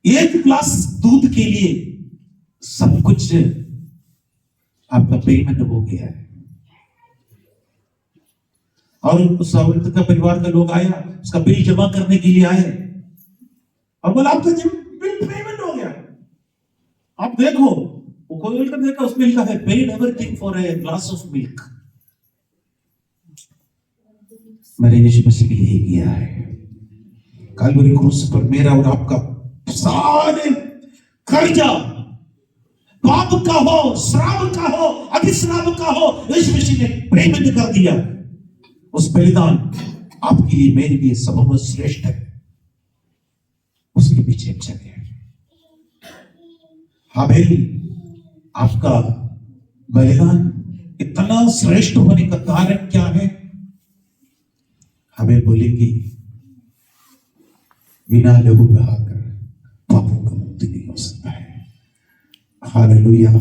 एक ग्लास दूध के लिए सब कुछ आपका पेमेंट हो गया है। और उस औरत का परिवार का लोग आया, उसका बिल जमा करने के लिए आए, और बोला आपका बिल पेमेंट हो गया, आप देखो। वो खोल कर देखा, उसमें लिखा है paid everything for a glass of milk. मेरे यीशु मसीह ने यही किया है। कलवरी क्रूस पर मेरा और आपका सारे कर्जा, पाप का हो, श्राप का हो, अभिश्राप का हो, यीशु मसीह ने पेमेंट कर दिया। उस बलिदान आपके लिए, मेरे लिए सबसे श्रेष्ठ है, उसके पीछे चले। हाबेल, आपका बलिदान इतना श्रेष्ठ होने का कारण क्या है? हमें बोलेंगे बिना लहू बहाकर पापों का मुक्ति नहीं हो सकता है। हालेलुया।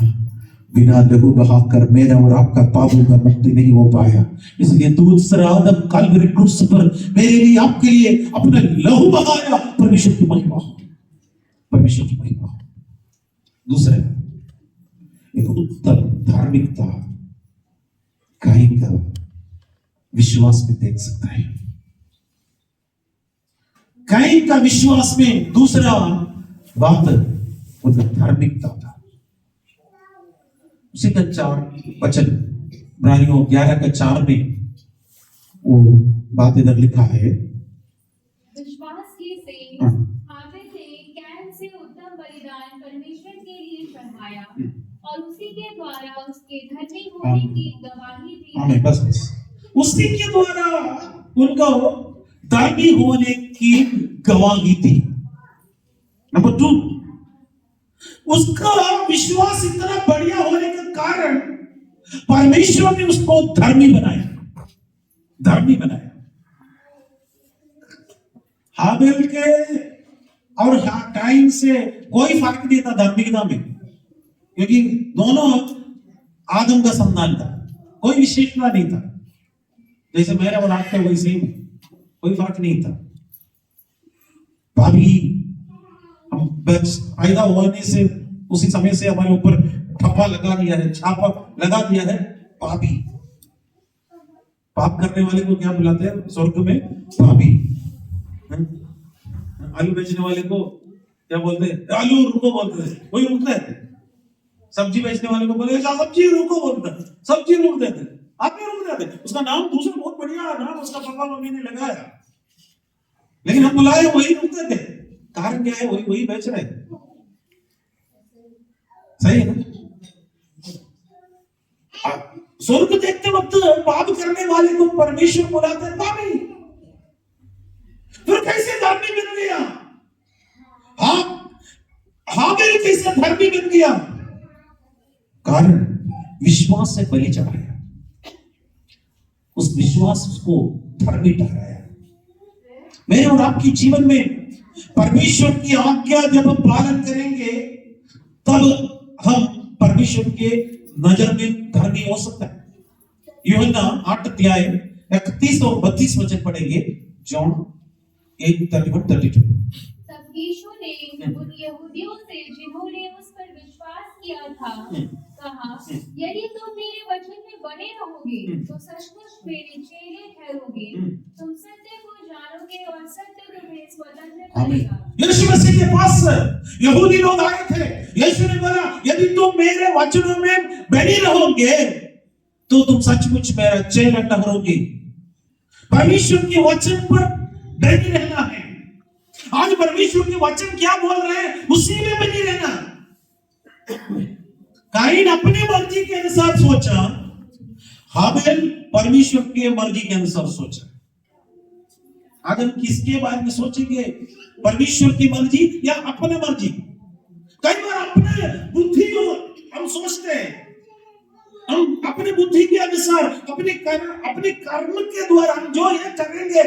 बिना लहू बहाकर मेरा और आपका पापों का मुक्ति नहीं हो पाया, इसलिए दूसरा आदम कलवरी क्रूस पर मेरे लिए, आपके लिए अपना लहू बहाया। परमेश्वर की महिमा, परमेश्वर की महिमा। दूसरा, एक उत्तम धार्मिकता काइन का विश्वास में देख सकता है। काइन का विश्वास में दूसरा बात उनका धार्मिकता था। उसी का 4 वचन, इब्रानियों 11:4 में वो बात इधर लिखा है। विश्वास ही से हाँ। हाबिल ने कैन से उत्तम बलिदान परमेश्वर के लिए चढ़ाया और उसी के द्वारा उसके धर्मी होने की गवाही दी। आमीन। बस उसी के द्वारा उनका धर्मी होने की गवाही दी। नंबर 2, उसका विश्वास इतना बढ़िया होने के कारण परमेश्वर ने उसको धर्मी बनाया। धर्मी बनाया। हाबिल के और काइन से कोई फर्क नहीं था धार्मिकता में, क्योंकि दोनों आदम का संतान था, कोई विशेषता नहीं था। जैसे मेरा और आपका वैसे ही कोई फर्क नहीं था। भाभी हम पैदा होने से उसी समय से हमारे ऊपर ठप्पा लगा दिया है, छापा लगा दिया है भाभी। पाप करने वाले को क्या बुलाते हैं स्वर्ग में? भाभी। आलू बेचने वाले को क्या बोलते हैं? आलू रुको बोलते हैं, वही रुक रहे थे। सब्जी बेचने वाले को बोले सब्जी रुको बोलता है, सब्जी रुक देते, आप भी रुक जाते। उसका नाम दूसरा बहुत बढ़िया नाम उसका पापा मम्मी ने लगाया, लेकिन हम बुलाए वही रुकते थे। कारण क्या है? वही बेच रहे। सही है ना? स्वर्ग देखते वक्त पाप करने वाले को परमेश्वर बुलाते हैं पापी। फिर कैसे धर्मी बन गया? हाबिल कैसे धर्मी बन गया? कारण विश्वास से बलि चढ़ाया। उस विश्वास को धर्मी ठहराया। मेरे और आपके जीवन में परमेश्वर की आज्ञा जब हम पालन करेंगे तब हम परमेश्वर के नजर में धर्मी हो सकता है। यूहन्ना 8:31 और 32 वचन पढ़ेंगे। जॉन 8:31-32। तब यीशु ने उन यहूदियों से जिन्होंने उस पर विश्वास किया था कहा, यदि तुम मेरे वचन में बने रहोगे तो सचमुच मेरे चेले ठहरोगे। तुम सत्य को जानोगे और सत्य तुम्हें स्वतंत्र करेगा। यीशु मसीह के पास यहूदी लोग आए थे। यीशु ने बोला, यदि तुम मेरे वचनों में बने रहोगे तो तुम सचमुच मेरा चेला ठहरोगे। परमेश्वर के वचन पर बने रहना है। आज परमेश्वर के वचन क्या बोल रहे हैं उसी में बने रहना। काइन अपनी मर्जी के अनुसार सोचा, हाबिल परमेश्वर के मर्जी के अनुसार सोचा। आज हम किसके बारे में सोचेंगे? परमेश्वर की मर्जी या अपने मर्जी? कई बार अपने बुद्धि हम सोचते हैं, हम अपने बुद्धि के अनुसार अपने कर्म के द्वारा हम जो ये करेंगे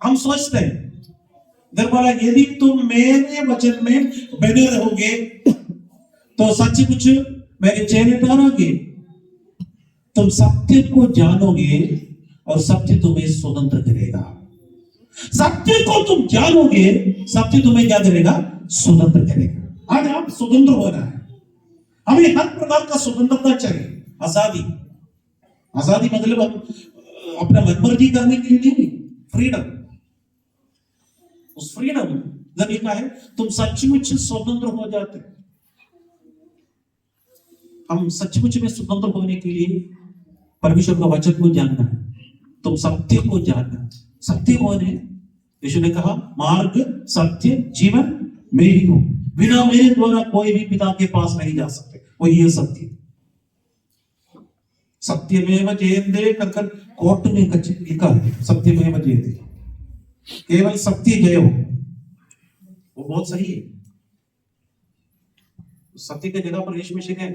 हम सोचते हैं। बोला, यदि तुम मेरे वचन में बने रहोगे तो सचमुच मेरे चेले ठहरोगे। तुम सत्य को जानोगे और सत्य तुम्हें स्वतंत्र करेगा। सत्य को तुम जानोगे, सत्य तुम्हें क्या करेगा? स्वतंत्र करेगा। आज आप स्वतंत्र होना है। हमें हर प्रकार का स्वतंत्रता चाहिए। आजादी मतलब अपना मनमर्जी करने के लिए नहीं, फ्रीडम। उस फ्रीडम जब लिखा है तुम सचमुच स्वतंत्र हो जाते। हम सचमुच में स्वतंत्र होने के लिए परमेश्वर का वचन को जानना है, तुम सत्य को जानना। सत्य कौन है? यीशु ने कहा, मार्ग सत्य जीवन मैं ही हूं, बिना मेरे द्वारा कोई भी पिता के पास नहीं जा सकते। वही है सत्य। सत्यमेव जयते कर कोर्ट में लिखा है, सत्यमेव जयते, केवल सत्य जय हो। वो बहुत सही है। सत्य की जगह पर यीशु मसीह ने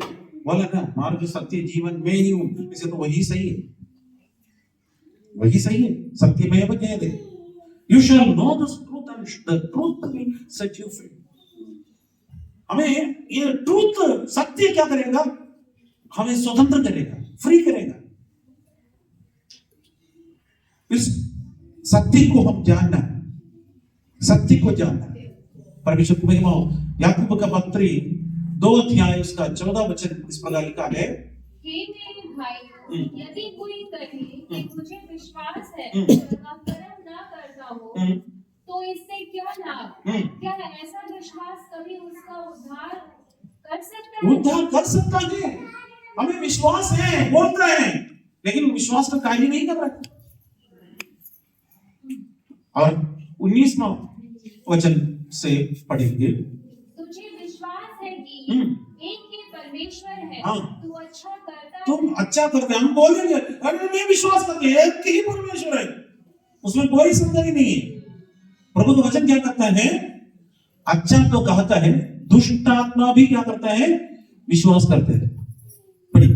बोला ना, मार्ग सत्य जीवन मैं ही हूं, इसे तो वही सही है। वही सही है। सत्यमेव जयते। You shall know the truth and the truth will set you free. हमें ये ट्रूथ, सत्य क्या करेगा? हमें स्वतंत्र करेगा, फ्री करेगा। इस सत्य को हम जानना, सत्य को जानना। परमेश्वर की महिमा हो। याकूब का पत्री 2 उसका 14 वचन इस प्रकार लिखा है, हे मेरे भाइयों, यदि कोई कहे कि मुझे विश्वास है और कर्म ना करता हो तो इससे क्या लाभ? क्या ऐसा विश्वास कभी उसका उद्धार कर सकता है? उद्धार कर सकता है। हमें विश्वास है, बोल रहे हैं, लेकिन विश्वास का कार्य नहीं कर रहे। और 19वां वचन से पढ़ेंगे। तुझे विश्वास है कि एक ही परमेश्वर है, हाँ। तू अच्छा करता है। तुम अच्छा करते, हम बोलेंगे अरे मैं विश्वास करते हैं एक ही परमेश्वर है, उसमें कोई संदेह ही नहीं है। प्रभु का वचन क्या कहता है? अच्छा तो कहता है, दुष्ट आत्मा भी क्या करता है? विश्वास करते हैं। पढ़िए।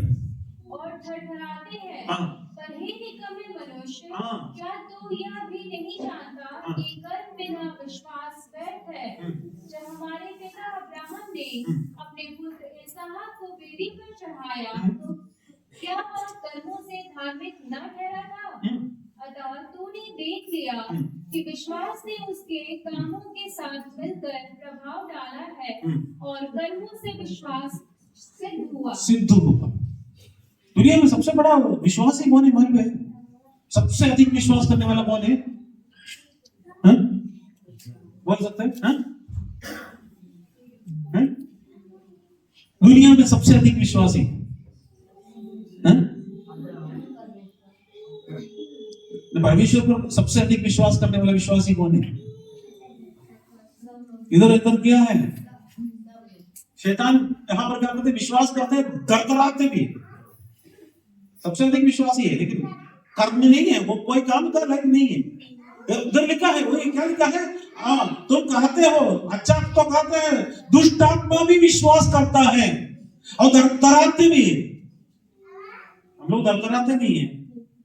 और थरथराते हैं। हाँ। पर हे निकम्मे मनुष्य, हाँ। क्या तू यह भी नहीं जानता हाँ। कि कर्म बिना विश्वास व्यर्थ है? जब हमारे पिता अब्राहम ने अपने पुत्र इसहाक को वेदी पर चढ़ाया, तो क्या वह कर्मों से धार्मिक न ठहरा था? अतः तूने देख लिया कि विश्वास ने उसके कामों के साथ मिलकर प्रभाव डाला है, और कर्मों से विश्वास सिद्ध हुआ। दुनिया में सबसे बड़ा विश्वासी कौन है? हमारे है सबसे अधिक विश्वास करने वाला कौन है? हाँ? बोल सकते हैं? हाँ? हाँ? दुनिया में सबसे अधिक विश्वासी, हाँ? परमेश्वर पर सबसे अधिक विश्वास करने वाला विश्वासी कौन है? इधर इधर क्या है? शैतान यहां पर क्या करते? विश्वास करते, दरदराते भी। सबसे अधिक विश्वासी है, लेकिन कर्म नहीं है, वो कोई काम कर लायक नहीं है। उधर लिखा है, वो क्या लिखा है? तुम कहते हो अच्छा तो कहते हैं, दुष्ट आत्मा भी विश्वास करता है और दरदराते भी है। हम लोग दरदराते नहीं है,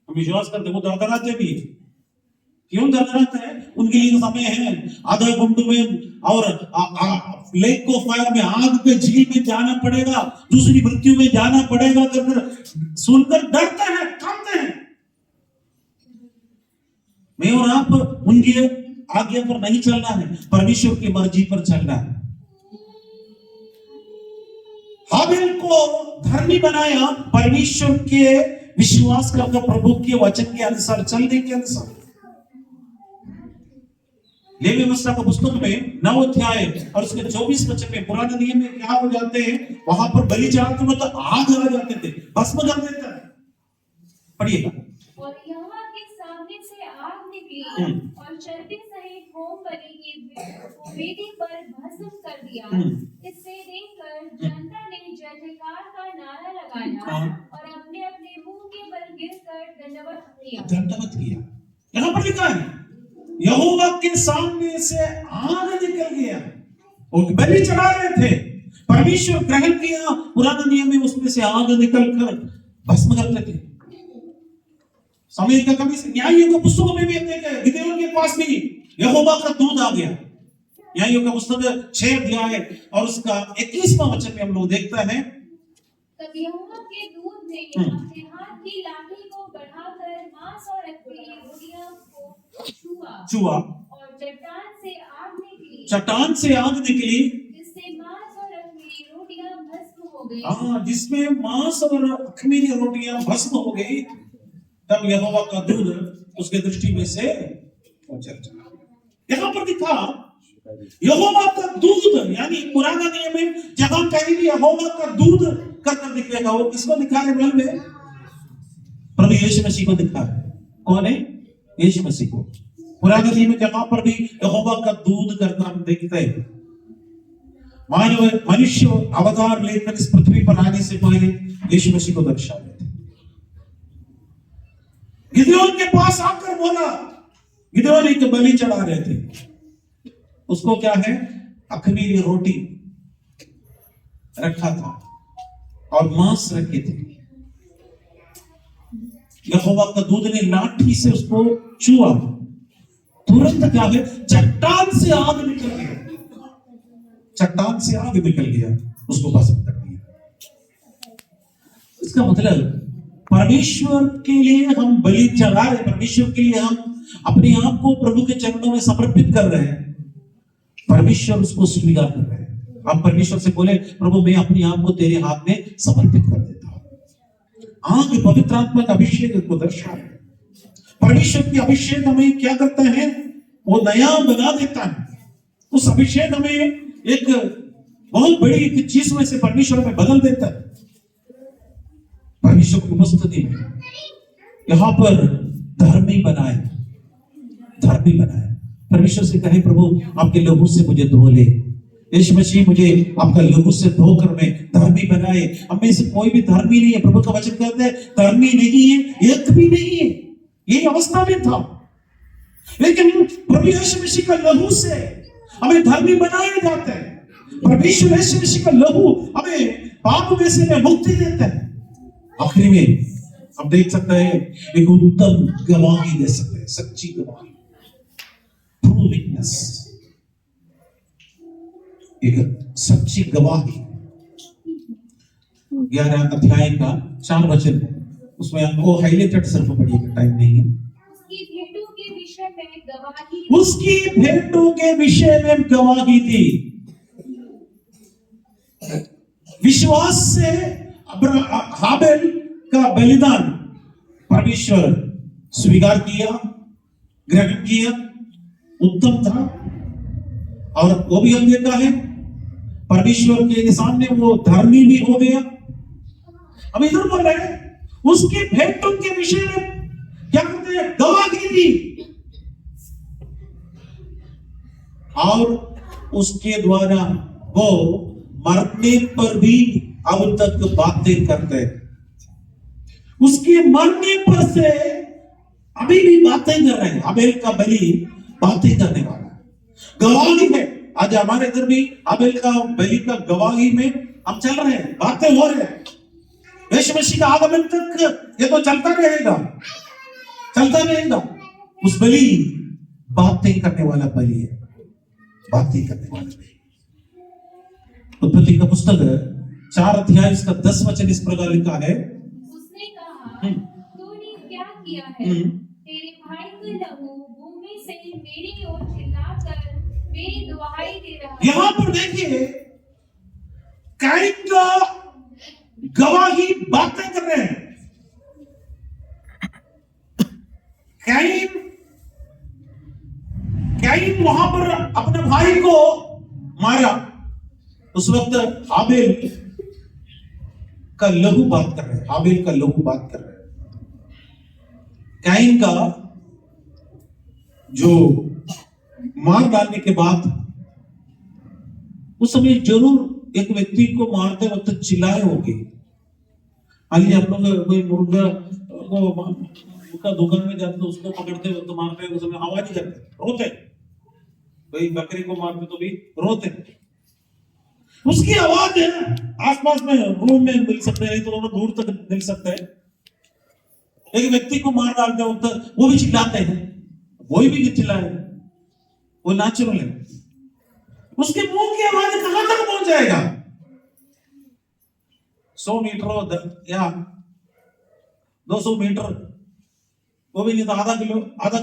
हम विश्वास करते, वो दरदराते भी है। क्यों दरदराते हैं? उनके लिए समय है, आधा घंटे में और लेक को फायर में, आग के झील में जाना पड़ेगा, दूसरी मृत्यु में जाना पड़ेगा, सुनकर डरते हैं, कांपते हैं। मैं और आप उनकी आज्ञा पर नहीं चलना है, परमेश्वर की मर्जी पर चलना है। हाबिल को धर्मी बनाया परमेश्वर के विश्वास करके, प्रभु के वचन के अनुसार, चलने के अनुसार। लेवी व्यवस्था का पुस्तक में 9 अध्याय और उसके 24 वचन में, पुराने नियम में क्या हो जाते हैं? वहां पर बलि चढ़ाते वक्त तो आग आ जाते थे, भस्म कर देते थे। पढ़िएगा। और यहोवा के सामने से आग निकली और चर्बी सहित होम बलि की वेदी पर भस्म कर दिया। इससे देखकर जनता ने जय जयकार का नारा लगाया और अपने अपने मुंह के बल गिरकर दंडवत किया। यहाँ पर लिखा है, यहोवा के सामने से आग निकल गया। वो बलि चढ़ा रहे थे, परमेश्वर ग्रहण किया, पुराना नियम में उसमें से आग निकल कर भस्म करते थे। समय का कभी न्यायियों के पुस्तकों में भी देखे, गिदोन के पास भी यहोवा का दूत आ गया। न्यायियों का पुस्तक 6 अध्याय और उसका 21वां वचन में हम लोग देखते हैं, तब यहोवा के दूत ने अपने हाथ की लाठी को बढ़ाकर मांस और अख़मीरी रोटियां को छुआ और चट्टान से आग निकली, जिससे मांस और अख़मीरी रोटियां भस्म हो गई। हाँ, जिसमें मांस और अख़मीरी रोटियां भस्म हो गई। तब यहोवा का दूत उसके दृष्टि में से चल चला। यहां पर दिखा यहोवा का दूत, यानी पुराना नियम में जहां कहीं भी यहोवा का दूत करकर दिखेगा, वो किसको दिखा रहे? बल में प्रभु यीशु मसीह को दिखा है। कौन है? यीशु मसीह को। पुराने नियम में जहां पर भी यहोवा का दूत करकर हम देखते हैं, मानव मनुष्य अवतार लेकर इस पृथ्वी पर आने से पहले यीशु मसीह को दर्शाते थे। गिदोन के पास आकर बोला, गिदोन एक बलि चढ़ा रहे थे, उसको क्या है? अख़मीरी रोटी रखा था और मांस रखे थे। यहोवा का दूत ने लाठी से उसको छुआ, तुरंत क्या है? चट्टान से आग निकल गया, चट्टान से आग निकल गया, उसको भस्म कर दिया। इसका मतलब परमेश्वर के लिए हम बलि चढ़ा रहे, परमेश्वर के लिए हम अपने आप को प्रभु के चरणों में समर्पित कर रहे हैं, परमेश्वर उसको स्वीकार कर रहे हैं। हम परमेश्वर से बोले, प्रभु मैं अपने आप को तेरे हाथ में समर्पित कर देता हूं। आग पवित्र आत्मा का अभिषेक को दर्शा है। परमेश्वर की अभिषेक हमें क्या करता है? वो नया बना देता है। उस अभिषेक हमें एक बहुत बड़ी चीज में से परमेश्वर में बदल देता है। परमेश्वर की उपस्थिति में यहाँ पर धर्मी बनाए, धर्मी बनाए। परमेश्वर से कहे प्रभु आपके लहू से मुझे धो ले, यीशु मसीह मुझे आपका लहू से धोकर मैं धर्मी बनाए। हम में से कोई भी धर्मी नहीं है, प्रभु का वचन कहते हैं धर्मी नहीं है, एक भी नहीं है, यही अवस्था में था। लेकिन प्रभु यीशु मसीह का लहू से हमें धर्मी बनाए जाते हैं। परमेश्वर यीशु मसीह का लहू हमें पाप में से मुक्ति देता है। आखिरी में हम देख सकते हैं एक उत्तम गवाही दे सकते हैं, सच्ची गवाही, ट्रू विटनेस, एक सच्ची गवाही। 11 अध्याय का 4 वचन, उसमें आपको हाईलाइटेड सिर्फ पढ़िएगा, टाइम नहीं है। उसकी भेंटों के विषय में गवाही, उसकी भेंटों के विषय में गवाही दी। विश्वास से हाबेल का बलिदान परमेश्वर स्वीकार किया, ग्रहण किया, उत्तम था। और वो भी हम देखा है परमेश्वर के सामने वो धर्मी भी हो गया। अब इधर बोल रहे हैं उसकी भेंटों के विषय में क्या कहते हैं, गवाही दी। और उसके द्वारा वो मरने पर भी अब तक बातें करते हैं। उसके मरने पर से अभी भी बातें कर रहे हैं। हाबेल का बलि बातें करने वाला गवाही है। आज हमारे इधर भी हाबेल का बलि का गवाही में हम चल रहे हैं, बातें हो रहे हैं। यीशु मसीह का आगमन तक ये तो चलता रहेगा, चलता रहेगा। उस बलि बातें करने वाला बलि है, बातें करने वाला बलि। उत्पत्ति का पुस्तक 4 अध्याय इसका 10 वचन इस प्रकार लिखा है। उसने कहा तूने क्या किया है, तेरे भाई का लहू भूमि से मेरी ओर चिल्लाकर मेरी दुहाई दे रहा है। यहां पर देखिए कैन का गवाही बातें कर रहे हैं। कैन वहां पर अपने भाई को मारा। उस वक्त हाबेल का लहू बात कर रहे हैं, हाबेल का लहू बात कर रहे हैं। कैन का जो मार डालने के बाद उस समय जरूर एक व्यक्ति को मारते वक्त चिल्लाए होंगे। हालांकि हम लोग कोई मुर्गा को दुकान में जाते तो उसको पकड़ते वक्त मारते उस समय आवाज ही करते, रोते। कोई बकरी को मारते तो भी रोते। उसकी आवाज है आसपास में रूम में मिल सकते हैं, तो थोड़ा दूर तक मिल सकता है। एक व्यक्ति को मार डालते वक्त वो भी चिल्लाते हैं, वही भी चिल्लाए, वो नेचुरल है। उसके मुंह की आवाज कहां तक पहुंच जाएगा? 100 मीटर या 200 मीटर, वो भी नहीं तो आधा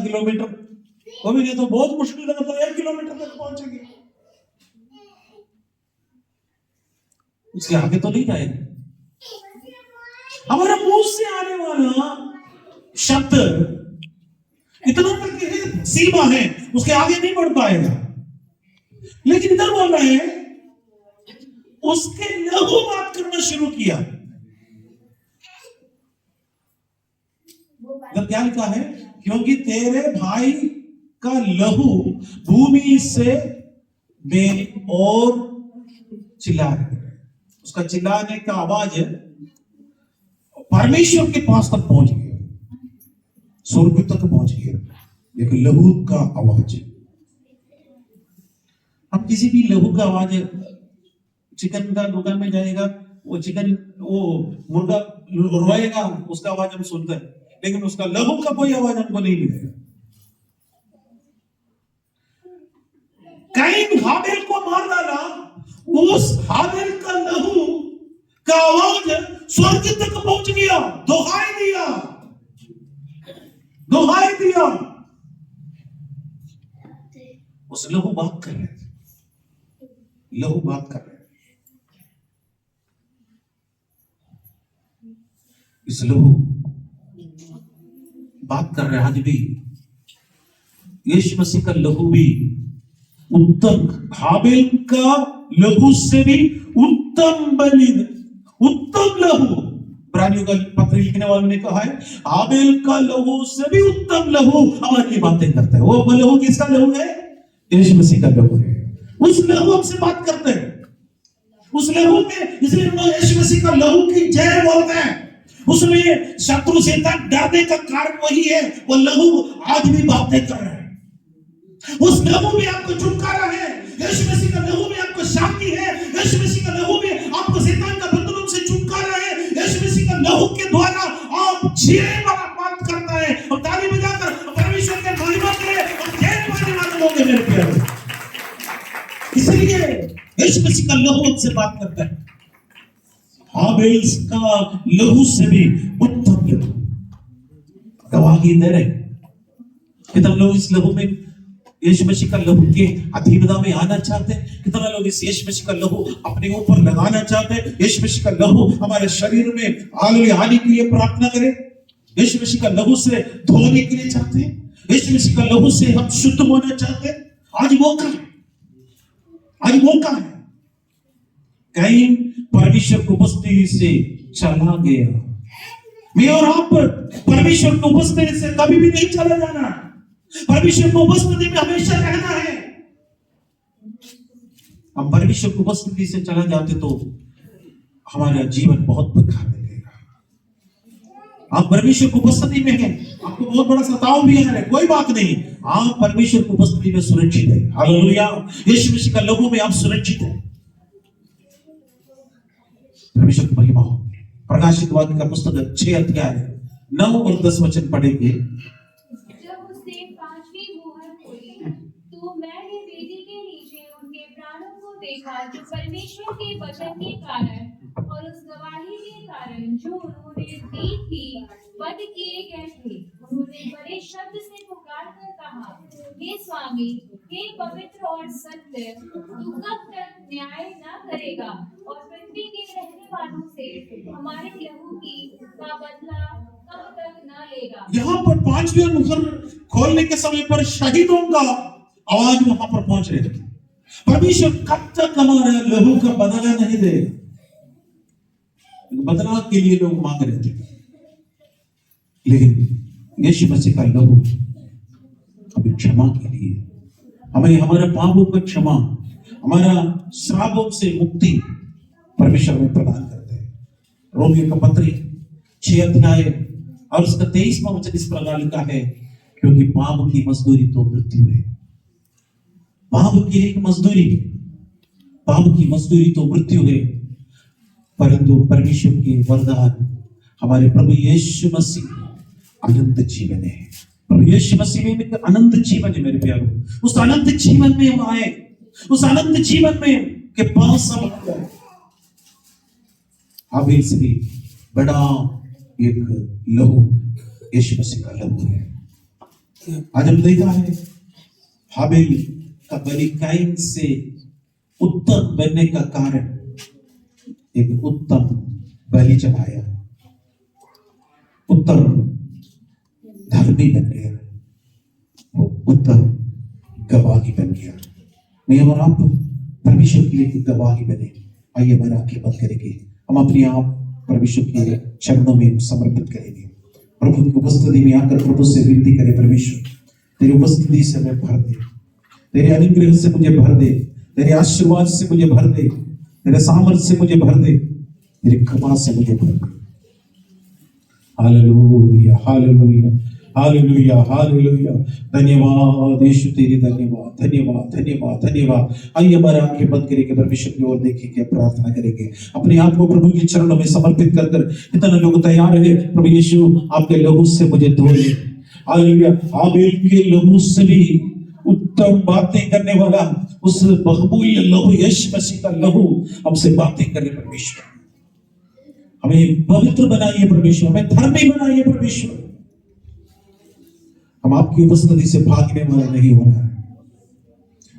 किलोमीटर, वो भी नहीं तो बहुत मुश्किल है तो 1 किलोमीटर तक पहुंचेगी। उसके आगे तो नहीं जाएगा। हमारे मुंह से आने वाला शब्द इतना तक की सीमा है, उसके आगे नहीं बढ़ पाएगा। लेकिन इधर बोल रहे हैं उसके लहू बात करना शुरू किया। इधर क्या लिखा है? क्योंकि तेरे भाई का लहू भूमि से मेरी ओर चिल्ला रहे। उसका चिल्लाने का आवाज परमेश्वर के पास तक पहुंच गया, स्वर्ग तक पहुंच गया। एक लहू का आवाज है। हम किसी भी लहू का आवाज, चिकन का दुकान में जाएगा, वो चिकन वो मुर्गा रोएगा, उसका आवाज हम सुनते हैं, लेकिन उसका लहू का कोई आवाज हमको नहीं मिलेगा। कैन हाबेल को मार डाला, उस हाबेल का लहू का आवाज स्वर्ग तक पहुंच गया, दुहाई दिया, दुहाई दिया। उस लहू बात कर रहे थे, लहू बात कर रहे थे। इस लहू बात कर रहे हैं। आज भी यीशु मसीह का लहू भी उत्तम, हाबेल का लहू से भी उत्तम बलि, उत्तम लहू इब्रानियों का पत्र लिखने वाले ने कहा है, हाबिल का लहू से भी उत्तम लहू हमारी बातें करता है। वो लहू किसका लहू है? यीशु मसीह का लहू है। उस लहू हमसे बात करते हैं, उस लहू में, इसलिए लोग यीशु मसीह का लहू की जय बोलते हैं। उसमें शत्रु शैतान डरने का कारण वही है, वो लहू आज भी बातें कर रहे हैं। उस लहू में आपको छुटकारा है, यीशु मसीह का लहू में आपको शांति है, यीशु मसीह का लहू में आपको शैतान का बंधनों से छुटकारा है। यीशु मसीह का लहू के द्वारा आप जीने वाला बात करता है। और ताली बजाकर परमेश्वर के महिमा करें और जय पाने वाले लोग हैं मेरे प्यारे। इसलिए यीशु मसीह का लहू हमसे बात करता है। हाबिल का लहू से भी उत्तम लहू गवाही दे रहे। कितने लोग इस लहू में, यीशु मसीह का लहू के अधीनता में आना चाहते हैं? कितना लोग इस यीशु मसीह का लहू अपने ऊपर लगाना चाहते हैं? यीशु मसीह का लहू हमारे शरीर में हालेलुया आने के लिए प्रार्थना करें। यीशु मसीह का लहू से धोने के लिए चाहते हैं, यीशु मसीह का लहू से हम शुद्ध होना चाहते हैं। आज मौका है, आज मौका है। कहीं परमेश्वर की उपस्थिति से चला गया, मैं और आप परमेश्वर की उपस्थिति से कभी भी नहीं चला जाना। परमेश्वर की उपस्थिति में हमेशा रहना है। हम परमेश्वर की उपस्थिति से चला जाते तो हमारा जीवन बहुत बेकार लगेगा। आप परमेश्वर की उपस्थिति में हैं, आपको बहुत बड़ा सताव भी है, कोई बात नहीं, आप परमेश्वर की उपस्थिति में सुरक्षित है। हालेलुया, यीशु मसीह का लहू में आप सुरक्षित है। परमेश्वर की महिमा हो। प्रकाशित वाक्य का पुस्तक 6 अध्याय 9 और 10 वचन पढ़ेंगे। जब उसने 5वीं मोहर खोली तो मैंने वेदी के नीचे उनके प्राणों को देखा, जो परमेश्वर के वचन के कारण और उस गवाही के कारण जो उन्होंने दी थी वध किए गए थे। उन्होंने बड़े शब्द से पुकार कर कहा, हे स्वामी, हे पवित्र और सत्य, तू कब तक न्याय न करेगा और पृथ्वी के रहने वालों से हमारे लहू का बदला कब तक न लेगा। यहाँ पर 5वीं मुहर खोलने के समय पर शहीदों का आवाज वहां पर पहुंच रहे थे। परमेश्वर कब तक हमारे लहू का बदला नहीं देगा? बदला के लिए लोग मांग रहे थे, लेकिन यीशु मसीह का लहू हमें क्षमा के लिए, हमें हमारे पापों का क्षमा, हमारा श्रापों से मुक्ति परमेश्वर में प्रदान करते हैं। रोमियो का पत्री 6 अध्याय और उसका 23वां वचन इस प्रकार लिखा है, क्योंकि पाप की मजदूरी तो मृत्यु है। पाप की एक मजदूरी है, पाप की मजदूरी तो मृत्यु है, परंतु परमेश्वर के वरदान हमारे प्रभु यीशु मसीह अनंत जीवन है। प्रभु यीशु मसीह में एक अनंत जीवन है मेरे प्यारों। उस अनंत जीवन में हम आए, उस अनंत जीवन में के पास हम आए। हाबिल से भी बड़ा एक लहू यीशु मसीह का लहू है। आज हम देखा है हाबिल का बलि काइन से उत्तम बनने का कारण एक उत्तम बलि चढ़ाया, उत्तम धर्मी बन गया, वो उत्तम गवाही बन गया। मैं और आप परमेश्वर के लिए गवाही बने। आइए हमारा आंखें बंद करेंगे, हम अपने आप परमेश्वर के चरणों में समर्पित करेंगे। प्रभु की उपस्थिति में आकर प्रभु से विनती करें, परमेश्वर तेरी उपस्थिति से मैं भर दे, तेरे अनुग्रह से मुझे भर दे, तेरे आशीर्वाद से मुझे भर दे, तेरे सामर्थ्य से मुझे भर दे, तेरी कृपा से मुझे भर दे। Hallelujah, hallelujah, hallelujah, hallelujah. धन्यवाद यीशु, तेरी धन्यवाद, धन्यवाद, धन्यवाद, धन्यवाद। आइए हमारे आंखें बंद करेंगे, परमेश्वर की ओर देखेंगे, प्रार्थना करेंगे, अपने आप को प्रभु के चरणों में समर्पित कर कर। कितने लोग तैयार है? प्रभु यीशु आपके लहू से मुझे धो ले। हालेलुया। हाबिल के लहू से भी उत्तम बातें करने वाला उस महबूब लहू यीशु मसीह का लहू हमसे बातें करे। परमेश्वर हमें पवित्र बनाइए, परमेश्वर हमें धर्मी बनाइए। परमेश्वर हम आपकी उपस्थिति से भागने वाला नहीं होना है,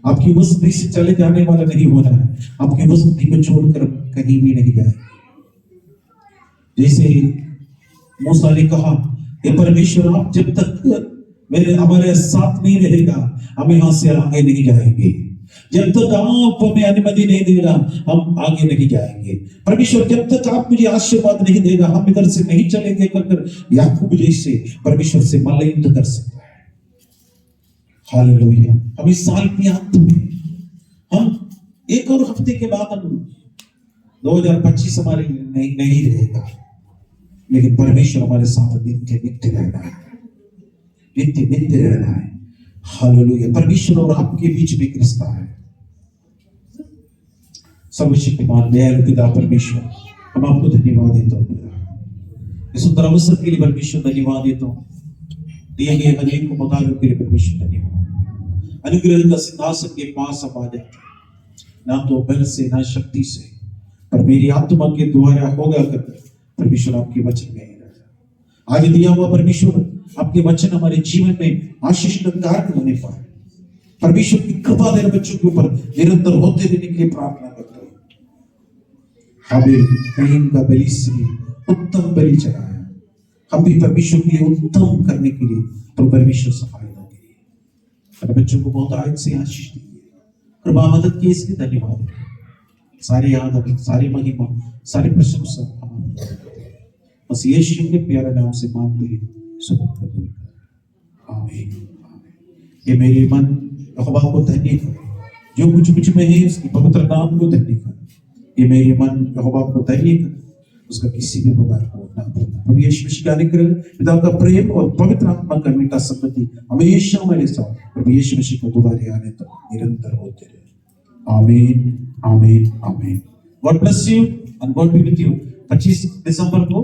आपकी उपस्थिति से चले जाने वाला नहीं होना है, आपकी उपस्थिति को छोड़कर कहीं भी नहीं जाए। जैसे मूसा ने कहा, हे परमेश्वर आप जब तक हमारे साथ नहीं रहेगा हम यहां से आगे नहीं जाएंगे। जब तक आप हमें अनुमति नहीं देगा हम आगे नहीं जाएंगे। परमेश्वर जब तक आप मुझे आशीर्वाद नहीं देगा हम इधर से नहीं चलेंगे कर याकूब जैसे परमेश्वर से मल्लयुद्ध कर सकता है। हालेलुया। हम इस साल के अंत में हम एक और हफ्ते के बाद हम 2025 हमारे नहीं रहेगा, लेकिन परमेश्वर हमारे साथ नित्य नित्य रहना है, नित्य नित्य रहना है। हालेलुया। परमेश्वर और आपके बीच में एक रिश्ता है। सर्वशक्तिमान दयालु पिता परमेश्वर, हम आपको धन्यवाद देता हूँ इस सुंदर अवसर के लिए। परमेश्वर धन्यवाद देता हूँ दिए गए अनेक मौकाओं के लिए। परमेश्वर धन्यवाद। अनुग्रह का सिंहासन के पास हम आ जाते, ना तो बल से ना शक्ति से, पर मेरी आत्मा के द्वारा होगा कर परमेश्वर आपके वचन में आज दिया हुआ परमेश्वर आपके वचन हमारे जीवन में आशीष का कारण होने पाए। परमेश्वर की कृपा मेरे बच्चों के ऊपर निरंतर होते रहने के लिए प्रार्थना करता हूँ। हाबिल कैन का बलि से उत्तम बलि चढ़ाया, हम भी परमेश्वर के लिए उत्तम करने के लिए तो परमेश्वर सहायता करिए। मेरे बच्चों को बहुत आयत से आशीष दीजिए, कृपा मदद की इसलिए धन्यवाद। सारी आदर सारी महिमा सारी प्रशंसा बस यीशु के प्यारे नाम से मांगते हैं, सब कबूल कर। आमीन। ये मेरे मन यहोवा को धन्य कर, जो कुछ मुझ में है उसके पवित्र नाम को धन्य कर। ये मेरे मन यहोवा को धन्य कर, उसका किसी भी प्रकार को ना भूलना। प्रभु यीशु मसीह का अनुग्रह, पिता का प्रेम और पवित्र आत्मा का मीठा संगति हमेशा हमारे साथ प्रभु यीशु मसीह को दोबारा आने तक निरंतर होते रहे। आमीन आमीन आमीन। God bless you and God be with you. 25 दिसंबर को